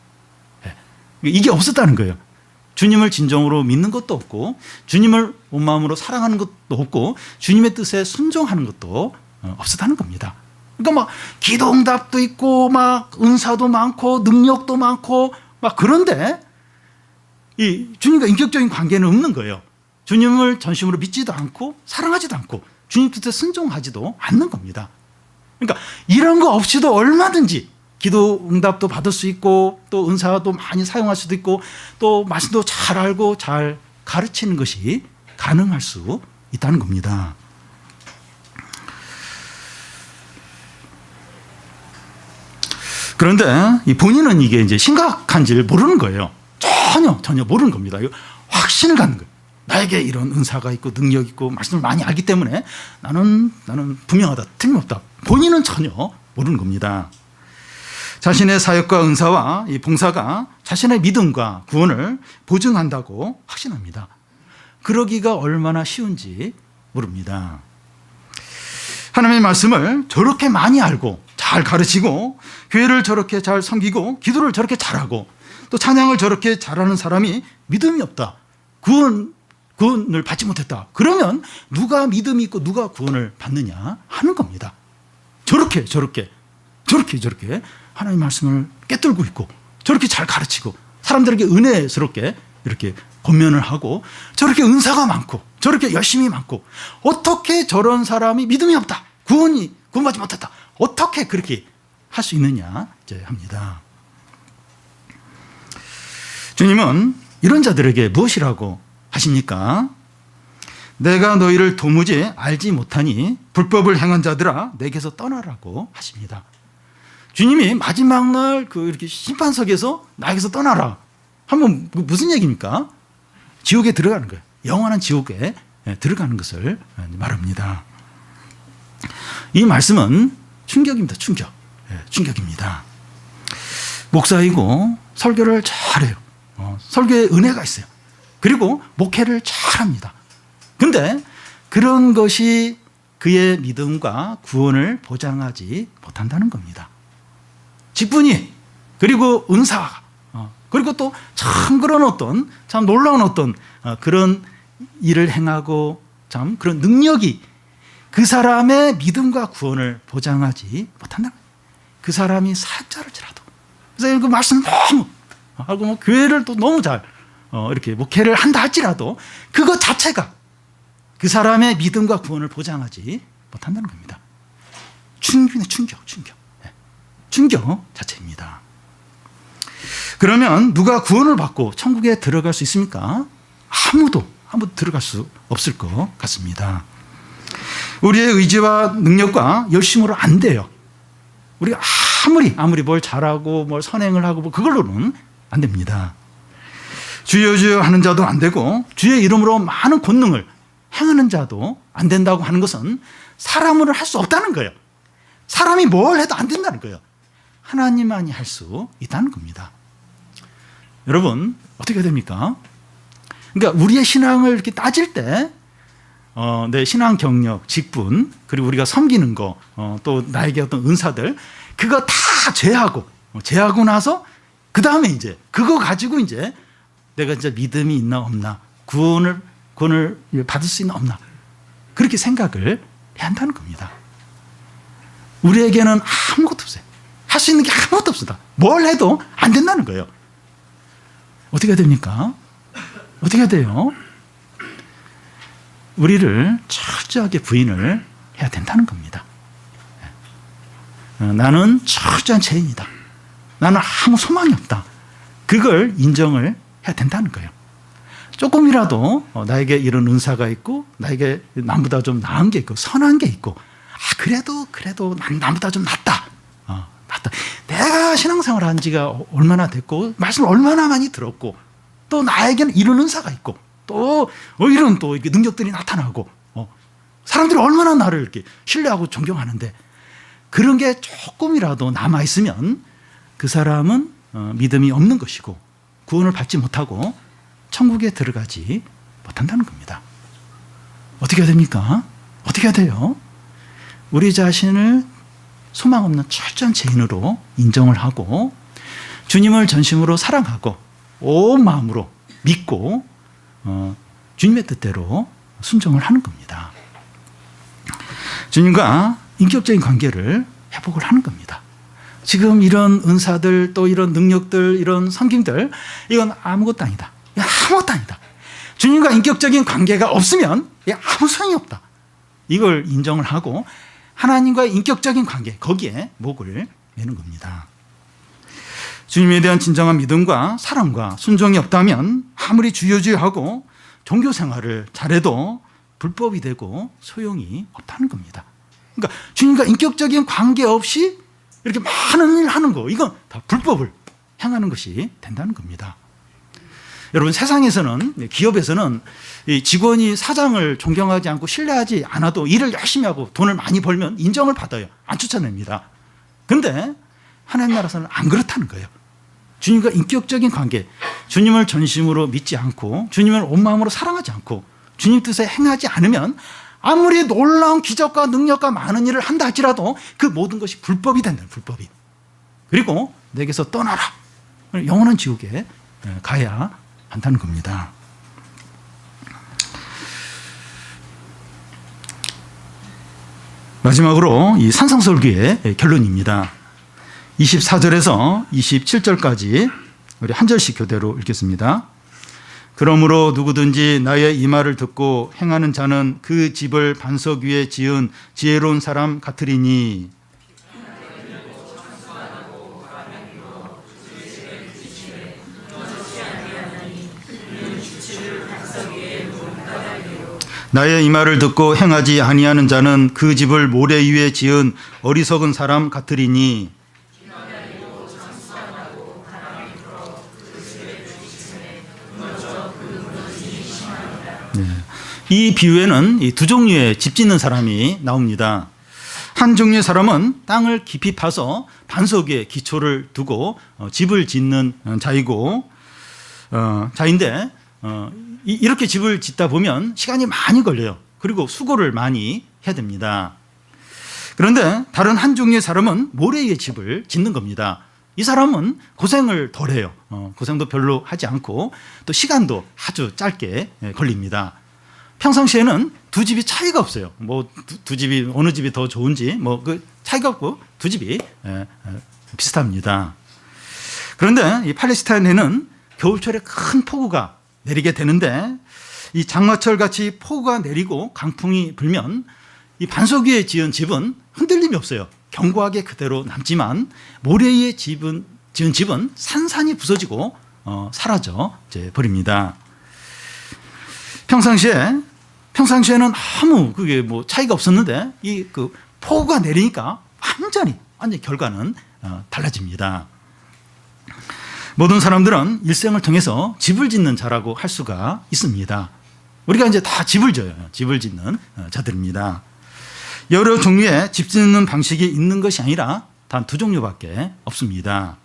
Speaker 1: 이게 없었다는 거예요. 주님을 진정으로 믿는 것도 없고 주님을 온 마음으로 사랑하는 것도 없고 주님의 뜻에 순종하는 것도 없었다는 겁니다. 그러니까 막 기도응답도 있고 막 은사도 많고 능력도 많고 막 그런데 이 주님과 인격적인 관계는 없는 거예요. 주님을 전심으로 믿지도 않고 사랑하지도 않고 주님 뜻에 순종하지도 않는 겁니다. 그러니까 이런 거 없이도 얼마든지 기도 응답도 받을 수 있고 또 은사도 많이 사용할 수도 있고 또 말씀도 잘 알고 잘 가르치는 것이 가능할 수 있다는 겁니다. 그런데 본인은 이게 이제 심각한지를 모르는 거예요. 전혀 모르는 겁니다. 확신을 갖는 거예요. 나에게 이런 은사가 있고 능력이 있고 말씀을 많이 알기 때문에 나는 분명하다, 틀림없다. 본인은 전혀 모르는 겁니다. 자신의 사역과 은사와 이 봉사가 자신의 믿음과 구원을 보증한다고 확신합니다. 그러기가 얼마나 쉬운지 모릅니다. 하나님의 말씀을 저렇게 많이 알고 잘 가르치고 교회를 저렇게 잘 섬기고 기도를 저렇게 잘하고 또 찬양을 저렇게 잘하는 사람이 믿음이 없다, 구원을 받지 못했다. 그러면 누가 믿음이 있고 누가 구원을 받느냐 하는 겁니다. 저렇게 하나님의 말씀을 깨뚫고 있고 저렇게 잘 가르치고 사람들에게 은혜스럽게 이렇게 권면을 하고 저렇게 은사가 많고 저렇게 열심히 많고 어떻게 저런 사람이 믿음이 없다, 구원받지 못했다, 어떻게 그렇게 할 수 있느냐 이제 합니다. 주님은 이런 자들에게 무엇이라고 하십니까? 내가 너희를 도무지 알지 못하니 불법을 행한 자들아 내게서 떠나라고 하십니다. 주님이 마지막 날 이렇게 심판석에서 나에게서 떠나라 하면 무슨 얘기입니까? 지옥에 들어가는 거예요. 영원한 지옥에 들어가는 것을 말합니다. 이 말씀은 충격입니다. 충격입니다. 목사이고 설교를 잘해요. 설교에 은혜가 있어요. 그리고 목회를 잘합니다. 그런데 그런 것이 그의 믿음과 구원을 보장하지 못한다는 겁니다. 직분이, 그리고 은사, 그리고 또 참 참 놀라운 그런 일을 행하고 참 그런 능력이 그 사람의 믿음과 구원을 보장하지 못한다. 그 사람이 사역자를지라도, 그래서 그 말씀 너무 하고 교회를 또 너무 잘 이렇게 목회를 한다 할지라도 그것 자체가 그 사람의 믿음과 구원을 보장하지 못한다는 겁니다. 충격 자체입니다. 그러면 누가 구원을 받고 천국에 들어갈 수 있습니까? 아무도 들어갈 수 없을 것 같습니다. 우리의 의지와 능력과 열심으로 안 돼요. 우리가 아무리 뭘 잘하고 뭘 선행을 하고 그걸로는 안 됩니다. 주여 주여 하는 자도 안 되고 주의 이름으로 많은 권능을 행하는 자도 안 된다고 하는 것은 사람으로 할 수 없다는 거예요. 사람이 뭘 해도 안 된다는 거예요. 하나님만이 할 수 있다는 겁니다. 여러분, 어떻게 해야 됩니까? 그러니까 우리의 신앙을 이렇게 따질 때 내 신앙 경력, 직분, 그리고 우리가 섬기는 거, 또 나에게 어떤 은사들, 그거 다 제하고 나서 그 다음에 이제 그거 가지고 이제 내가 진짜 믿음이 있나 없나, 구원을 받을 수 있나 없나, 그렇게 생각을 해야 한다는 겁니다. 우리에게는 아무것도 없어요. 할 수 있는 게 아무것도 없습니다. 뭘 해도 안 된다는 거예요. 어떻게 해야 됩니까? 어떻게 해야 돼요? 우리를 철저하게 부인을 해야 된다는 겁니다. 나는 철저한 죄인이다. 나는 아무 소망이 없다. 그걸 인정을 해야 된다는 거예요. 조금이라도 나에게 이런 은사가 있고 나에게 남보다 좀 나은 게 있고 선한 게 있고 그래도 남보다 좀 낫다. 낫다. 내가 신앙생활 한 지가 얼마나 됐고 말씀을 얼마나 많이 들었고 또 나에게는 이런 은사가 있고 또 이런 또 이렇게 능력들이 나타나고 사람들이 얼마나 나를 이렇게 신뢰하고 존경하는데 그런 게 조금이라도 남아 있으면 그 사람은 믿음이 없는 것이고 구원을 받지 못하고 천국에 들어가지 못한다는 겁니다. 어떻게 해야 됩니까? 어떻게 해야 돼요? 우리 자신을 소망 없는 철저한 죄인으로 인정을 하고 주님을 전심으로 사랑하고 온 마음으로 믿고 주님의 뜻대로 순종을 하는 겁니다. 주님과 인격적인 관계를 회복을 하는 겁니다. 지금 이런 은사들 또 이런 능력들 이런 섬김들 이건 아무것도 아니다. 아무것도 아니다. 주님과 인격적인 관계가 없으면 아무 소용이 없다. 이걸 인정을 하고 하나님과의 인격적인 관계 거기에 목을 매는 겁니다. 주님에 대한 진정한 믿음과 사랑과 순종이 없다면 아무리 주여주여하고 종교 생활을 잘해도 불법이 되고 소용이 없다는 겁니다. 그러니까 주님과 인격적인 관계 없이 이렇게 많은 일 하는 거 이건 다 불법을 행하는 것이 된다는 겁니다. 여러분 세상에서는 기업에서는 직원이 사장을 존경하지 않고 신뢰하지 않아도 일을 열심히 하고 돈을 많이 벌면 인정을 받아요. 안 쫓아냅니다. 그런데 하나님 나라에서는 안 그렇다는 거예요. 주님과 인격적인 관계, 주님을 전심으로 믿지 않고 주님을 온 마음으로 사랑하지 않고 주님 뜻에 행하지 않으면 아무리 놀라운 기적과 능력과 많은 일을 한다 할지라도 그 모든 것이 불법이 된다. 불법이. 그리고 내게서 떠나라. 영원한 지옥에 가야 한다는 겁니다. 마지막으로 이 산상설교의 결론입니다. 24절에서 27절까지 우리 한 절씩 교대로 읽겠습니다. 그러므로 누구든지 나의 이 말을 듣고 행하는 자는 그 집을 반석 위에 지은 지혜로운 사람 같으리니 나의 이 말을 듣고 행하지 아니하는 자는 그 집을 모래 위에 지은 어리석은 사람 같으리니 이 비유에는 이 두 종류의 집 짓는 사람이 나옵니다. 한 종류의 사람은 땅을 깊이 파서 반석 위에 기초를 두고 집을 짓는 자인데 이렇게 집을 짓다 보면 시간이 많이 걸려요. 그리고 수고를 많이 해야 됩니다. 그런데 다른 한 종류의 사람은 모래 위에 집을 짓는 겁니다. 이 사람은 고생을 덜 해요. 고생도 별로 하지 않고 또 시간도 아주 짧게 걸립니다. 평상시에는 두 집이 차이가 없어요. 두 집이 어느 집이 더 좋은지 그 차이가 없고 두 집이 비슷합니다. 그런데 이 팔레스타인에는 겨울철에 큰 폭우가 내리게 되는데 이 장마철 같이 폭우가 내리고 강풍이 불면 이 반석 위에 지은 집은 흔들림이 없어요. 견고하게 그대로 남지만 모래 위에 지은 집은 산산이 부서지고 사라져 버립니다. 평상시에는 아무 그게 차이가 없었는데 이 폭우가 내리니까 완전히 결과는 달라집니다. 모든 사람들은 일생을 통해서 집을 짓는 자라고 할 수가 있습니다. 우리가 이제 다 집을 져요. 집을 짓는 자들입니다. 여러 종류의 집 짓는 방식이 있는 것이 아니라 단 두 종류밖에 없습니다.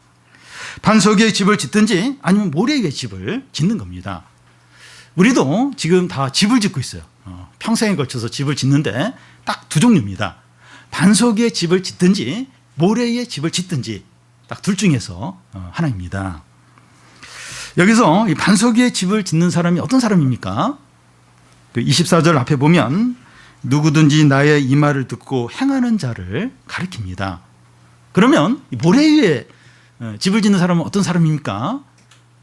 Speaker 1: 반석 위에 집을 짓든지 아니면 모래 위에 집을 짓는 겁니다. 우리도 지금 다 집을 짓고 있어요. 평생에 걸쳐서 집을 짓는데 딱 두 종류입니다. 반석 위에 집을 짓든지 모래 위에 집을 짓든지 딱 둘 중에서 하나입니다. 여기서 이 반석 위에 집을 짓는 사람이 어떤 사람입니까? 24절 앞에 보면 누구든지 나의 이 말을 듣고 행하는 자를 가리킵니다. 그러면 모래 위에 집을 짓는 사람은 어떤 사람입니까?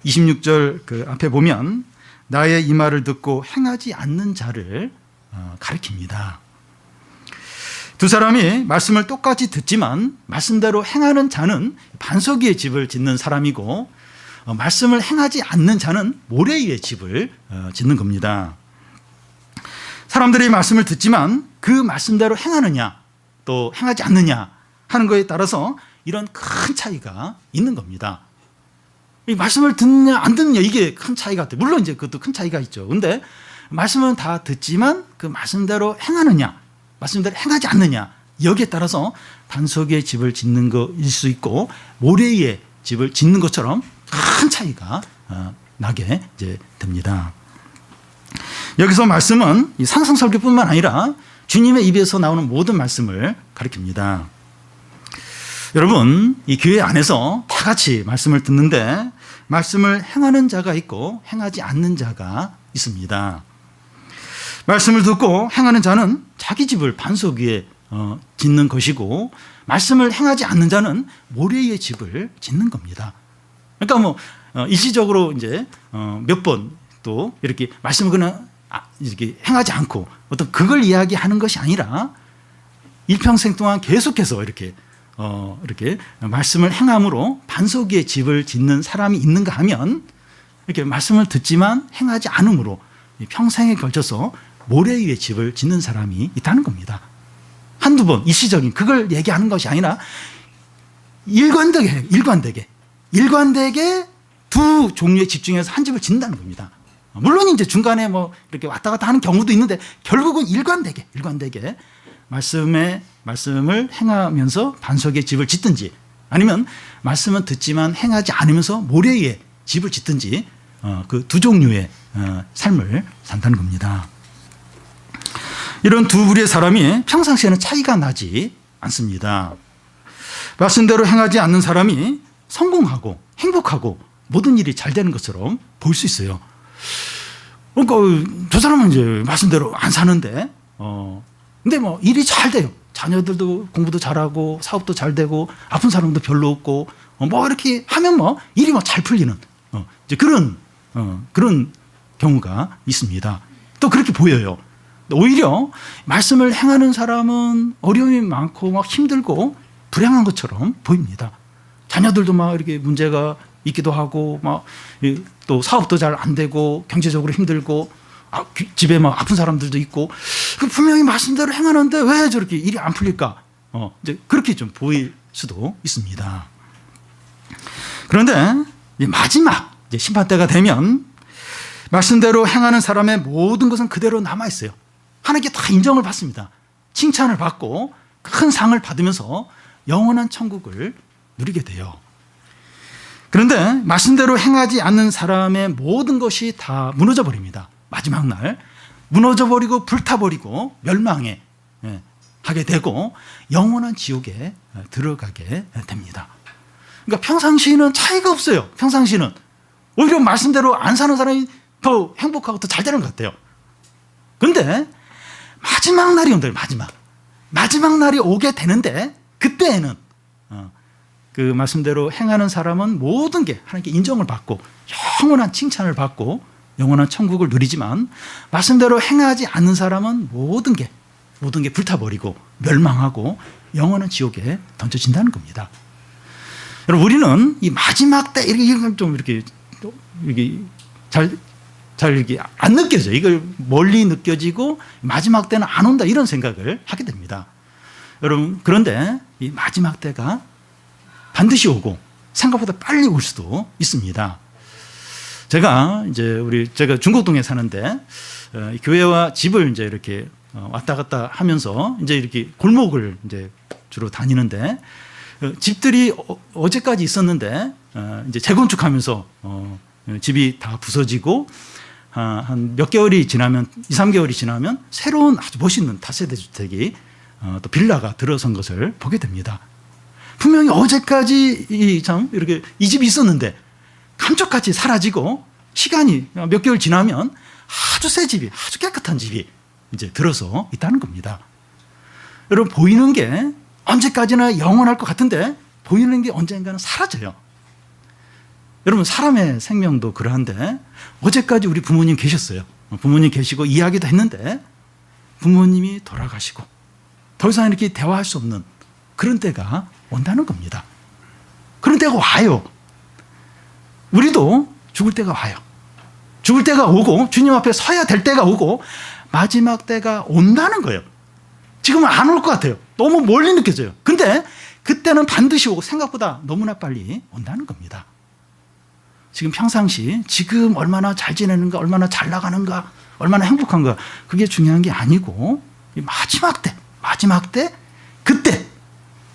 Speaker 1: 26절 앞에 보면 나의 이 말을 듣고 행하지 않는 자를 가리킵니다. 두 사람이 말씀을 똑같이 듣지만 말씀대로 행하는 자는 반석 위에 집을 짓는 사람이고 말씀을 행하지 않는 자는 모래 위에 집을 짓는 겁니다. 사람들이 말씀을 듣지만 그 말씀대로 행하느냐 또 행하지 않느냐 하는 거에 따라서 이런 큰 차이가 있는 겁니다. 이 말씀을 듣느냐 안 듣느냐 이게 큰 차이가 있대요. 물론 이제 그것도 큰 차이가 있죠. 근데 말씀은 다 듣지만 그 말씀대로 행하느냐, 말씀대로 행하지 않느냐 여기에 따라서 반석의 집을 짓는 것일 수 있고 모래 위에 집을 짓는 것처럼 큰 차이가 나게 이제 됩니다. 여기서 말씀은 이 상승설교뿐만 아니라 주님의 입에서 나오는 모든 말씀을 가리킵니다. 여러분, 이 교회 안에서 다 같이 말씀을 듣는데 말씀을 행하는 자가 있고 행하지 않는 자가 있습니다. 말씀을 듣고 행하는 자는 자기 집을 반석 위에 짓는 것이고 말씀을 행하지 않는 자는 모래 위에 집을 짓는 겁니다. 그러니까 뭐 일시적으로 이제 몇 번 또 이렇게 말씀을 그냥 이렇게 행하지 않고 어떤 그걸 이야기하는 것이 아니라 일평생 동안 계속해서 이렇게 말씀을 행함으로 반석 위에 집을 짓는 사람이 있는가 하면 이렇게 말씀을 듣지만 행하지 않음으로 평생에 걸쳐서 모래 위에 집을 짓는 사람이 있다는 겁니다. 한두 번 일시적인 그걸 얘기하는 것이 아니라 일관되게 두 종류에 집중해서 한 집을 짓는다는 겁니다. 물론 이제 중간에 뭐 이렇게 왔다 갔다 하는 경우도 있는데 결국은 일관되게 말씀을 행하면서 반석에 집을 짓든지 아니면 말씀은 듣지만 행하지 않으면서 모래 위에 집을 짓든지 그 두 종류의 삶을 산다는 겁니다. 이런 두 부류의 사람이 평상시에는 차이가 나지 않습니다. 말씀대로 행하지 않는 사람이 성공하고 행복하고 모든 일이 잘 되는 것처럼 보일 수 있어요. 그러니까 저 사람은 이제 말씀대로 안 사는데 근데 뭐 일이 잘 돼요. 자녀들도 공부도 잘하고 사업도 잘 되고 아픈 사람도 별로 없고 뭐 이렇게 하면 뭐 일이 뭐 잘 풀리는 이제 그런 경우가 있습니다. 또 그렇게 보여요. 오히려 말씀을 행하는 사람은 어려움이 많고 막 힘들고 불행한 것처럼 보입니다. 자녀들도 막 이렇게 문제가 있기도 하고 막 또 사업도 잘 안 되고 경제적으로 힘들고 집에 막 아픈 사람들도 있고 분명히 말씀대로 행하는데 왜 저렇게 일이 안 풀릴까? 이제 그렇게 좀 보일 수도 있습니다. 그런데 마지막 이제 심판 때가 되면 말씀대로 행하는 사람의 모든 것은 그대로 남아 있어요. 하나님께 다 인정을 받습니다. 칭찬을 받고 큰 상을 받으면서 영원한 천국을 누리게 돼요. 그런데 말씀대로 행하지 않는 사람의 모든 것이 다 무너져 버립니다. 마지막 날 무너져 버리고 불타버리고 멸망에 하게 되고 영원한 지옥에 들어가게 됩니다. 그러니까 평상시에는 차이가 없어요. 평상시는 오히려 말씀대로 안 사는 사람이 더 행복하고 더 잘 되는 것 같아요. 그런데 마지막 날이 온다. 마지막 날이 오게 되는데 그때에는 그 말씀대로 행하는 사람은 모든 게 하나님께 인정을 받고 영원한 칭찬을 받고 영원한 천국을 누리지만 말씀대로 행하지 않는 사람은 모든 게 불타버리고 멸망하고 영원한 지옥에 던져진다는 겁니다. 여러분 우리는 이 마지막 때 이렇게 좀 이렇게 잘 이렇게 안 느껴져요. 이걸 멀리 느껴지고 마지막 때는 안 온다 이런 생각을 하게 됩니다. 여러분 그런데 이 마지막 때가 반드시 오고 생각보다 빨리 올 수도 있습니다. 제가 중곡동에 사는데 교회와 집을 이제 이렇게 왔다 갔다 하면서 이제 이렇게 골목을 이제 주로 다니는데 집들이 어제까지 있었는데 이제 재건축하면서 집이 다 부서지고 한 몇 개월이 지나면 2, 3개월이 지나면 새로운 아주 멋있는 다세대 주택이 또 빌라가 들어선 것을 보게 됩니다. 분명히 어제까지 이 집이 있었는데 감쪽같이 사라지고 시간이 몇 개월 지나면 아주 새 집이 아주 깨끗한 집이 이제 들어서 있다는 겁니다. 여러분 보이는 게 언제까지나 영원할 것 같은데 보이는 게 언젠가는 사라져요. 여러분 사람의 생명도 그러한데 어제까지 우리 부모님 계셨어요. 부모님 계시고 이야기도 했는데 부모님이 돌아가시고 더 이상 이렇게 대화할 수 없는 그런 때가 온다는 겁니다. 그런 때가 와요. 우리도 죽을 때가 와요. 죽을 때가 오고 주님 앞에 서야 될 때가 오고 마지막 때가 온다는 거예요. 지금은 안 올 것 같아요. 너무 멀리 느껴져요. 근데 그때는 반드시 오고 생각보다 너무나 빨리 온다는 겁니다. 지금 평상시 지금 얼마나 잘 지내는가, 얼마나 잘 나가는가, 얼마나 행복한가, 그게 중요한 게 아니고 마지막 때 그때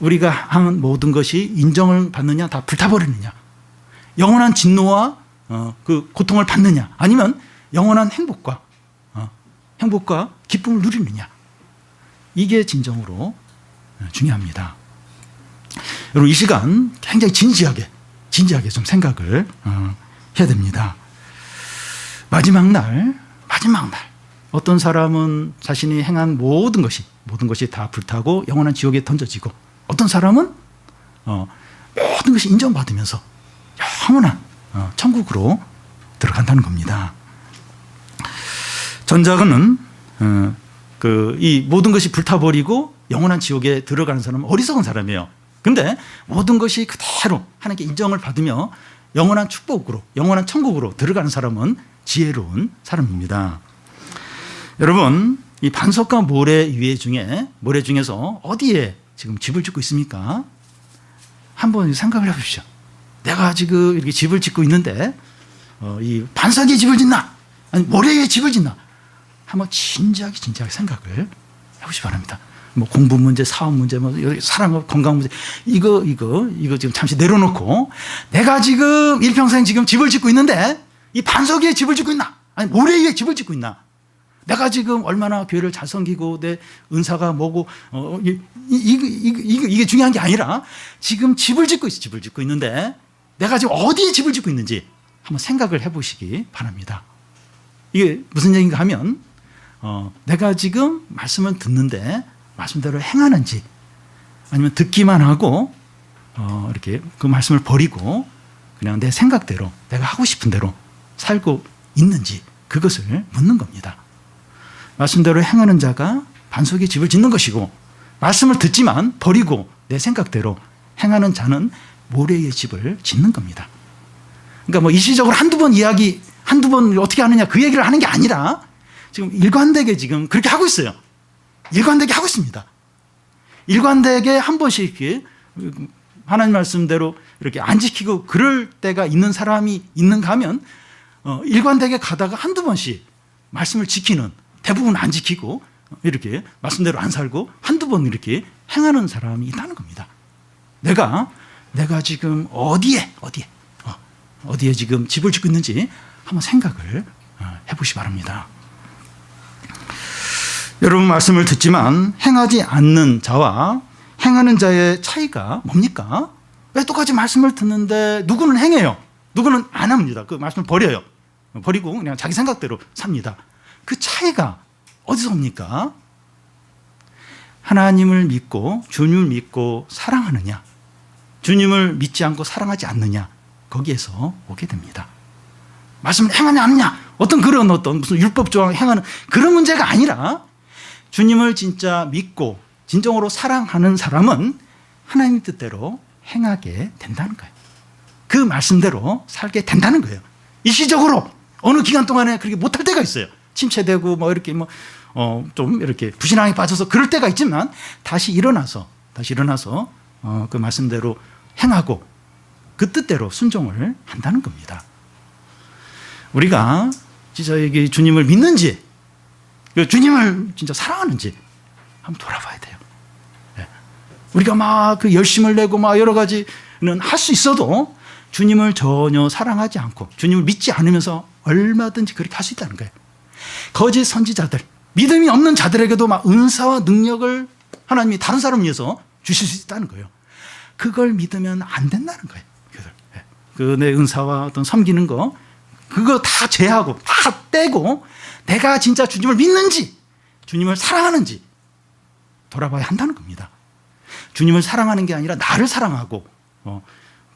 Speaker 1: 우리가 한 모든 것이 인정을 받느냐, 다 불타버리느냐, 영원한 진노와 그 고통을 받느냐, 아니면 영원한 행복과 기쁨을 누리느냐, 이게 진정으로 중요합니다. 여러분, 이 시간 굉장히 진지하게 좀 생각을 해야 됩니다. 마지막 날 어떤 사람은 자신이 행한 모든 것이 다 불타고 영원한 지옥에 던져지고, 어떤 사람은 모든 것이 인정받으면서 영원한 천국으로 들어간다는 겁니다. 전자는 이 모든 것이 불타버리고 영원한 지옥에 들어가는 사람은 어리석은 사람이에요. 근데 모든 것이 그대로 하나님께 인정을 받으며 영원한 축복으로, 영원한 천국으로 들어가는 사람은 지혜로운 사람입니다. 여러분, 이 반석과 모래 중에서 어디에 지금 집을 짓고 있습니까? 한번 생각을 해보십시오. 내가 지금 이렇게 집을 짓고 있는데 이 반석에 집을 짓나, 아니 모래에 집을 짓나, 한번 진지하게 생각을 해보시기 바랍니다. 뭐 공부 문제, 사업 문제, 뭐 사랑, 건강 문제, 이거 지금 잠시 내려놓고, 내가 지금 일평생 지금 집을 짓고 있는데 이 반석 위에 집을 짓고 있나, 아니 모래 위에 집을 짓고 있나, 내가 지금 얼마나 교회를 잘 섬기고 내 은사가 뭐고 이게 중요한 게 아니라 지금 집을 짓고 있는데 내가 지금 어디에 집을 짓고 있는지 한번 생각을 해보시기 바랍니다. 이게 무슨 얘기인가 하면 내가 지금 말씀을 듣는데 말씀대로 행하는지, 아니면 듣기만 하고 이렇게 그 말씀을 버리고 그냥 내 생각대로, 내가 하고 싶은 대로 살고 있는지, 그것을 묻는 겁니다. 말씀대로 행하는 자가 반석에 집을 짓는 것이고, 말씀을 듣지만 버리고 내 생각대로 행하는 자는 모래에 집을 짓는 겁니다. 그러니까 뭐 일시적으로 한두 번 어떻게 하느냐, 그 얘기를 하는 게 아니라 지금 일관되게 지금 그렇게 하고 있어요. 일관되게 하고 있습니다. 일관되게 한 번씩 이렇게 하나님 말씀대로 이렇게 안 지키고 그럴 때가 있는 사람이 있는가 하면 일관되게 가다가 한두 번씩 말씀을 지키는, 대부분 안 지키고 이렇게 말씀대로 안 살고 한두 번 이렇게 행하는 사람이 있다는 겁니다. 내가 지금 어디에 지금 집을 짓고 있는지 한번 생각을 해보시기 바랍니다. 여러분, 말씀을 듣지만 행하지 않는 자와 행하는 자의 차이가 뭡니까? 왜 똑같이 말씀을 듣는데 누구는 행해요, 누구는 안 합니다. 그 말씀을 버리고 그냥 자기 생각대로 삽니다. 그 차이가 어디서 옵니까? 하나님을 믿고 주님을 믿고 사랑하느냐, 주님을 믿지 않고 사랑하지 않느냐, 거기에서 오게 됩니다. 말씀을 행하냐 안 하냐, 어떤 무슨 율법 조항 행하는 그런 문제가 아니라, 주님을 진짜 믿고 진정으로 사랑하는 사람은 하나님 뜻대로 행하게 된다는 거예요. 그 말씀대로 살게 된다는 거예요. 일시적으로 어느 기간 동안에 그렇게 못할 때가 있어요. 침체되고 뭐 이렇게 좀 이렇게 부신앙에 빠져서 그럴 때가 있지만 다시 일어나서 그 말씀대로 행하고 그 뜻대로 순종을 한다는 겁니다. 우리가 진짜 이게 주님을 믿는지, 주님을 진짜 사랑하는지 한번 돌아봐야 돼요. 우리가 막 그 열심을 내고 막 여러 가지는 할 수 있어도 주님을 전혀 사랑하지 않고 주님을 믿지 않으면서 얼마든지 그렇게 할 수 있다는 거예요. 거짓 선지자들, 믿음이 없는 자들에게도 막 은사와 능력을 하나님이 다른 사람을 위해서 주실 수 있다는 거예요. 그걸 믿으면 안 된다는 거예요. 그 내 은사와 어떤 섬기는 거, 그거 다 제하고 다 떼고 내가 진짜 주님을 믿는지 주님을 사랑하는지 돌아봐야 한다는 겁니다. 주님을 사랑하는 게 아니라 나를 사랑하고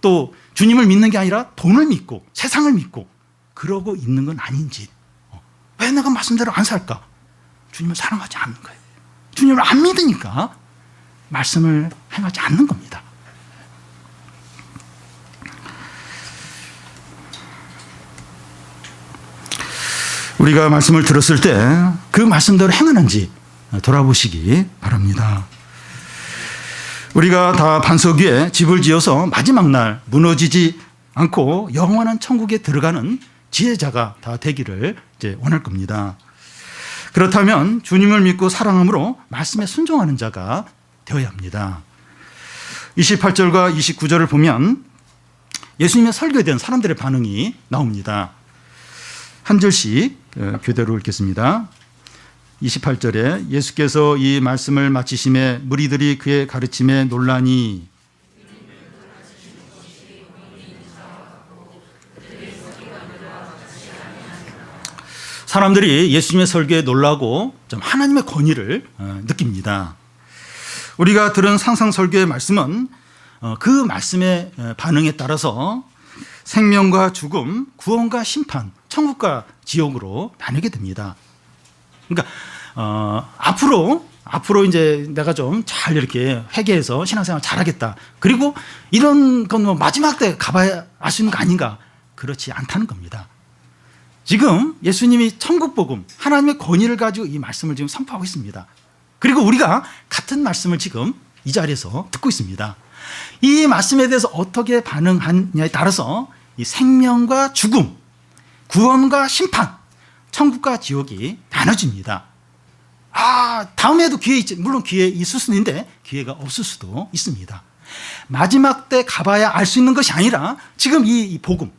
Speaker 1: 또 주님을 믿는 게 아니라 돈을 믿고 세상을 믿고 그러고 있는 건 아닌지, 왜 내가 말씀대로 안 살까? 주님을 사랑하지 않는 거예요. 주님을 안 믿으니까 말씀을 행하지 않는 겁니다. 우리가 말씀을 들었을 때 그 말씀대로 행하는지 돌아보시기 바랍니다. 우리가 다 반석 위에 집을 지어서 마지막 날 무너지지 않고 영원한 천국에 들어가는 지혜자가 다 되기를 이제 원할 겁니다. 그렇다면 주님을 믿고 사랑함으로 말씀에 순종하는 자가 되어야 합니다. 28절과 29절을 보면 예수님의 설교에 대한 사람들의 반응이 나옵니다. 한 절씩 교대로 읽겠습니다. 28절에 예수께서 이 말씀을 마치심에 무리들이 그의 가르침에 놀라니 사람들이 예수님의 설교에 놀라고 좀 하나님의 권위를 느낍니다. 우리가 들은 상상설교의 말씀은 그 말씀의 반응에 따라서 생명과 죽음, 구원과 심판, 천국과 지옥으로 나뉘게 됩니다. 그러니까 앞으로 이제 내가 좀 잘 이렇게 회개해서 신앙생활 잘하겠다. 그리고 이런 건 뭐 마지막 때 가봐야 알 수 있는 거 아닌가? 그렇지 않다는 겁니다. 지금 예수님이 천국 복음, 하나님의 권위를 가지고 이 말씀을 지금 선포하고 있습니다. 그리고 우리가 같은 말씀을 지금 이 자리에서 듣고 있습니다. 이 말씀에 대해서 어떻게 반응하냐에 따라서 이 생명과 죽음, 구원과 심판, 천국과 지옥이 나눠집니다. 다음에도 기회 있지. 물론 기회 있을 수는 있는데 기회가 없을 수도 있습니다. 마지막 때 가봐야 알 수 있는 것이 아니라 지금 이 복음,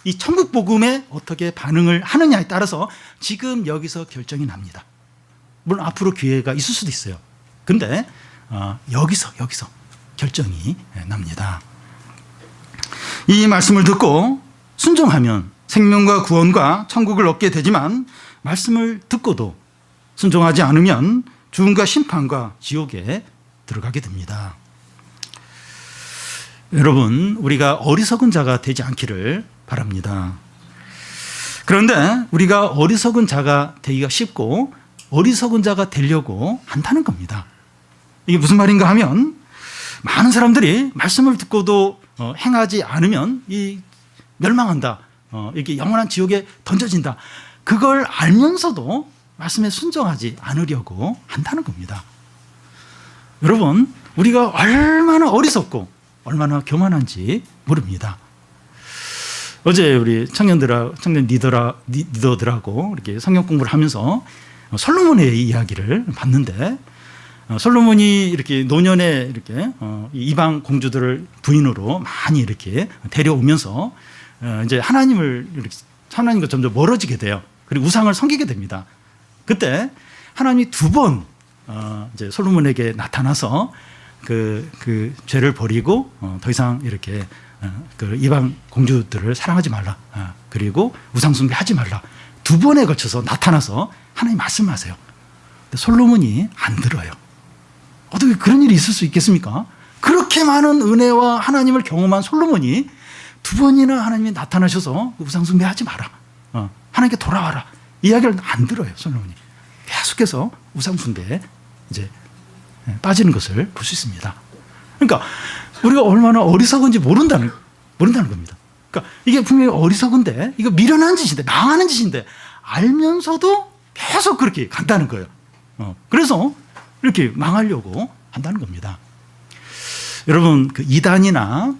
Speaker 1: 이 천국 복음에 어떻게 반응을 하느냐에 따라서 지금 여기서 결정이 납니다. 물론 앞으로 기회가 있을 수도 있어요. 근데 여기서 결정이 납니다. 이 말씀을 듣고 순종하면 생명과 구원과 천국을 얻게 되지만 말씀을 듣고도 순종하지 않으면 죽음과 심판과 지옥에 들어가게 됩니다. 여러분, 우리가 어리석은 자가 되지 않기를 바랍니다. 그런데 우리가 어리석은 자가 되기가 쉽고 어리석은 자가 되려고 한다는 겁니다. 이게 무슨 말인가 하면 많은 사람들이 말씀을 듣고도 행하지 않으면 이 멸망한다. 이렇게 영원한 지옥에 던져진다. 그걸 알면서도 말씀에 순종하지 않으려고 한다는 겁니다. 여러분, 우리가 얼마나 어리석고 얼마나 교만한지 모릅니다. 어제 우리 청년 리더들하고 이렇게 성경 공부를 하면서 솔로몬의 이야기를 봤는데 솔로몬이 이렇게 노년에 이렇게 이방 공주들을 부인으로 많이 이렇게 데려오면서 이제 하나님과 점점 멀어지게 돼요. 그리고 우상을 섬기게 됩니다. 그때 하나님이 두 번 이제 솔로몬에게 나타나서 그 죄를 버리고 더 이상 이렇게 그 이방 공주들을 사랑하지 말라. 그리고 우상 숭배하지 말라. 두 번에 걸쳐서 나타나서 하나님 말씀하세요. 근데 솔로몬이 안 들어요. 어떻게 그런 일이 있을 수 있겠습니까? 그렇게 많은 은혜와 하나님을 경험한 솔로몬이 두 번이나 하나님이 나타나셔서 우상 숭배하지 마라. 하나님께 돌아와라. 이야기를 안 들어요, 솔로몬이. 계속해서 우상 숭배에 이제 빠지는 것을 볼 수 있습니다. 그러니까 우리가 얼마나 어리석은지 모른다는 겁니다. 그러니까 이게 분명히 어리석은데 이거 미련한 짓인데 망하는 짓인데 알면서도 계속 그렇게 간다는 거예요. 그래서 이렇게 망하려고 한다는 겁니다. 여러분, 그 이단이나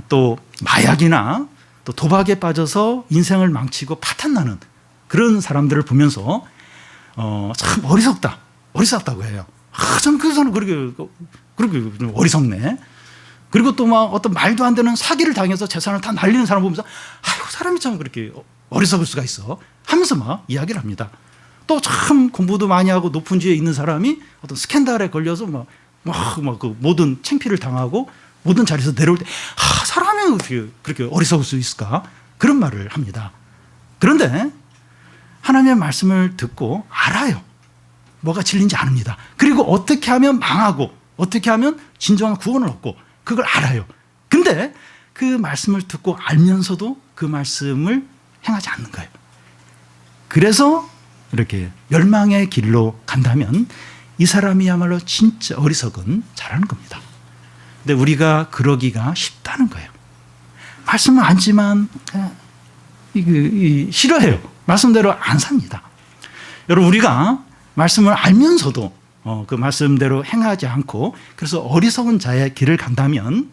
Speaker 1: 또 마약이나 또 도박에 빠져서 인생을 망치고 파탄나는 그런 사람들을 보면서 참 어리석다고 해요. 참 그 사람 그렇게 어리석네. 그리고 또 막 어떤 말도 안 되는 사기를 당해서 재산을 다 날리는 사람 보면서 아이고, 사람이 참 그렇게 어리석을 수가 있어 하면서 막 이야기를 합니다. 또 참 공부도 많이 하고 높은 지위에 있는 사람이 어떤 스캔들에 걸려서 그 모든 창피를 당하고 모든 자리에서 내려올 때 사람이 어떻게 그렇게 어리석을 수 있을까? 그런 말을 합니다. 그런데 하나님의 말씀을 듣고 알아요. 뭐가 진리인지 압니다. 그리고 어떻게 하면 망하고 어떻게 하면 진정한 구원을 얻고 그걸 알아요. 근데 그 말씀을 듣고 알면서도 그 말씀을 행하지 않는 거예요. 그래서 이렇게 멸망의 길로 간다면 이 사람이야말로 진짜 어리석은 자라는 겁니다. 근데 우리가 그러기가 쉽다는 거예요. 말씀은 안지만 싫어해요. 말씀대로 안 삽니다. 여러분, 우리가 말씀을 알면서도 그 말씀대로 행하지 않고 그래서 어리석은 자의 길을 간다면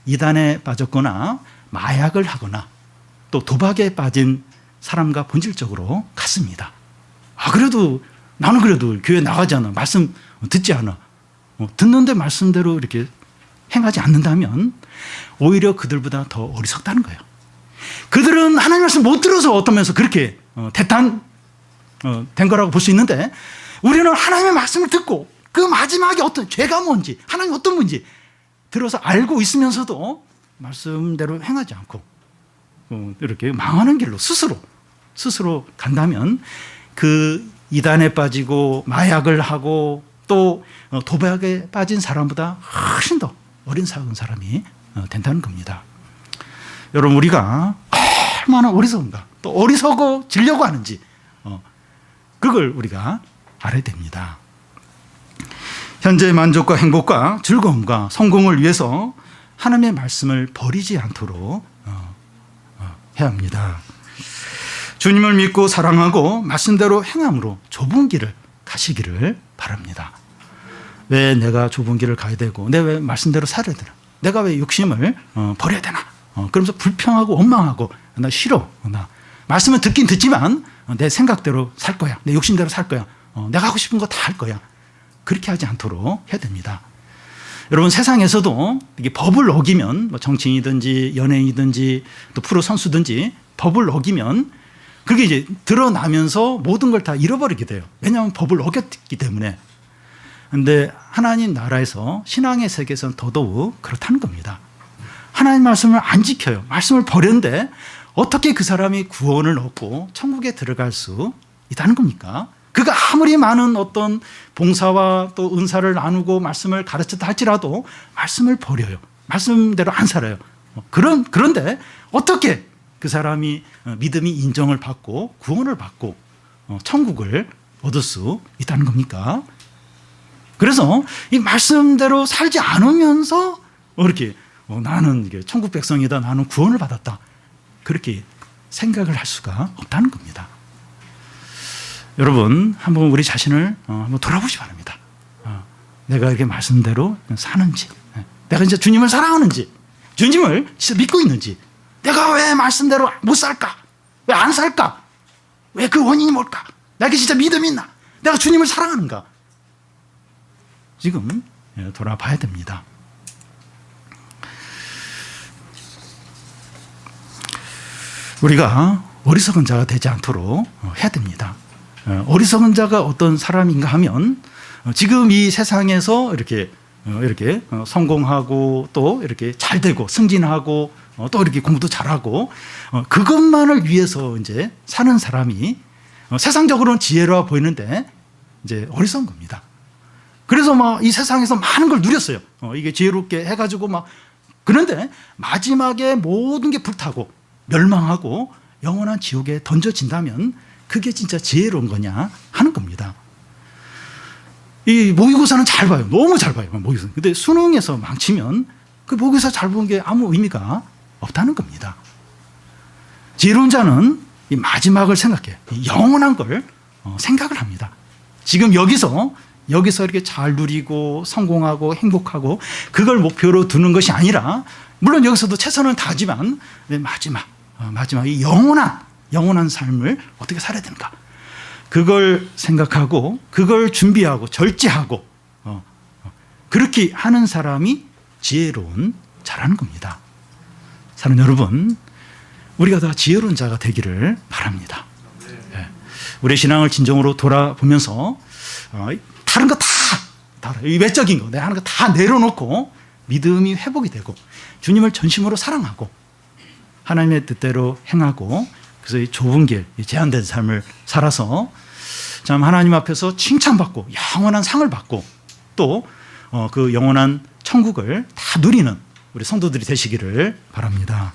Speaker 1: 이단에 빠졌거나 마약을 하거나 또 도박에 빠진 사람과 본질적으로 같습니다. 그래도 나는 그래도 교회 나가지 않아. 말씀 듣지 않아. 듣는데 말씀대로 이렇게 행하지 않는다면 오히려 그들보다 더 어리석다는 거예요. 그들은 하나님 말씀 못 들어서 어떠면서 그렇게 된 거라고 볼 수 있는데 우리는 하나님의 말씀을 듣고 그 마지막에 어떤 죄가 뭔지 하나님 어떤 분인지 들어서 알고 있으면서도 말씀대로 행하지 않고 이렇게 망하는 길로 스스로 간다면 그 이단에 빠지고 마약을 하고 또 도박에 빠진 사람보다 훨씬 더 어리석은 사람이 된다는 겁니다. 여러분 우리가 얼마나 어리석은가 또 어리석어지려고 하는지 그걸 우리가 알아야 됩니다. 현재의 만족과 행복과 즐거움과 성공을 위해서 하나님의 말씀을 버리지 않도록 해야 합니다. 주님을 믿고 사랑하고 말씀대로 행함으로 좁은 길을 가시기를 바랍니다. 왜 내가 좁은 길을 가야 되고 내가 왜 말씀대로 살아야 되나? 내가 왜 욕심을 버려야 되나? 그러면서 불평하고 원망하고 나 싫어. 나 말씀을 듣긴 듣지만 내 생각대로 살 거야. 내 욕심대로 살 거야. 내가 하고 싶은 거 다 할 거야. 그렇게 하지 않도록 해야 됩니다. 여러분 세상에서도 이게 법을 어기면 뭐 정치인이든지 연예인이든지 또 프로 선수든지 법을 어기면 그게 이제 드러나면서 모든 걸 다 잃어버리게 돼요. 왜냐하면 법을 어겼기 때문에. 그런데 하나님 나라에서 신앙의 세계에서는 더더욱 그렇다는 겁니다. 하나님 말씀을 안 지켜요. 말씀을 버렸는데 어떻게 그 사람이 구원을 얻고 천국에 들어갈 수 있다는 겁니까? 그가 아무리 많은 어떤 봉사와 또 은사를 나누고 말씀을 가르쳤다 할지라도 말씀을 버려요. 말씀대로 안 살아요. 그런데 어떻게 그 사람이 믿음이 인정을 받고 구원을 받고 천국을 얻을 수 있다는 겁니까? 그래서 이 말씀대로 살지 않으면서 이렇게 나는 이게 천국 백성이다. 나는 구원을 받았다. 그렇게 생각을 할 수가 없다는 겁니다. 여러분 한번 우리 자신을 한번 돌아보시 바랍니다. 내가 이렇게 말씀대로 사는지, 내가 진짜 주님을 사랑하는지, 주님을 진짜 믿고 있는지, 내가 왜 말씀대로 못 살까? 왜 안 살까? 왜 그 원인이 뭘까? 내가 진짜 믿음이 있나? 내가 주님을 사랑하는가? 지금 돌아봐야 됩니다. 우리가 어리석은 자가 되지 않도록 해야 됩니다. 어리석은 자가 어떤 사람인가 하면 지금 이 세상에서 이렇게 성공하고 또 이렇게 잘 되고 승진하고 또 이렇게 공부도 잘하고 그것만을 위해서 이제 사는 사람이 세상적으로는 지혜로워 보이는데 이제 어리석은 겁니다. 그래서 막 이 세상에서 많은 걸 누렸어요. 이게 지혜롭게 해가지고 막 그런데 마지막에 모든 게 불타고 멸망하고 영원한 지옥에 던져진다면 그게 진짜 지혜로운 거냐 하는 겁니다. 이 모의고사는 잘 봐요. 너무 잘 봐요. 모의고사. 근데 수능에서 망치면 그 모의고사 잘 본 게 아무 의미가 없다는 겁니다. 지혜로운 자는 이 마지막을 생각해요. 영원한 걸 생각을 합니다. 지금 여기서 이렇게 잘 누리고 성공하고 행복하고 그걸 목표로 두는 것이 아니라 물론 여기서도 최선을 다하지만 마지막 이 영원한 삶을 어떻게 살아야 되는가 그걸 생각하고 그걸 준비하고 절제하고 그렇게 하는 사람이 지혜로운 자라는 겁니다. 사는 여러분 우리가 다 지혜로운 자가 되기를 바랍니다. 우리의 신앙을 진정으로 돌아보면서 다른 거 다 외적인 거 내가 하는 거 다 내려놓고 믿음이 회복이 되고 주님을 전심으로 사랑하고 하나님의 뜻대로 행하고 그래서 이 좁은 길, 이 제한된 삶을 살아서 참 하나님 앞에서 칭찬받고 영원한 상을 받고 또 그 영원한 천국을 다 누리는 우리 성도들이 되시기를 바랍니다.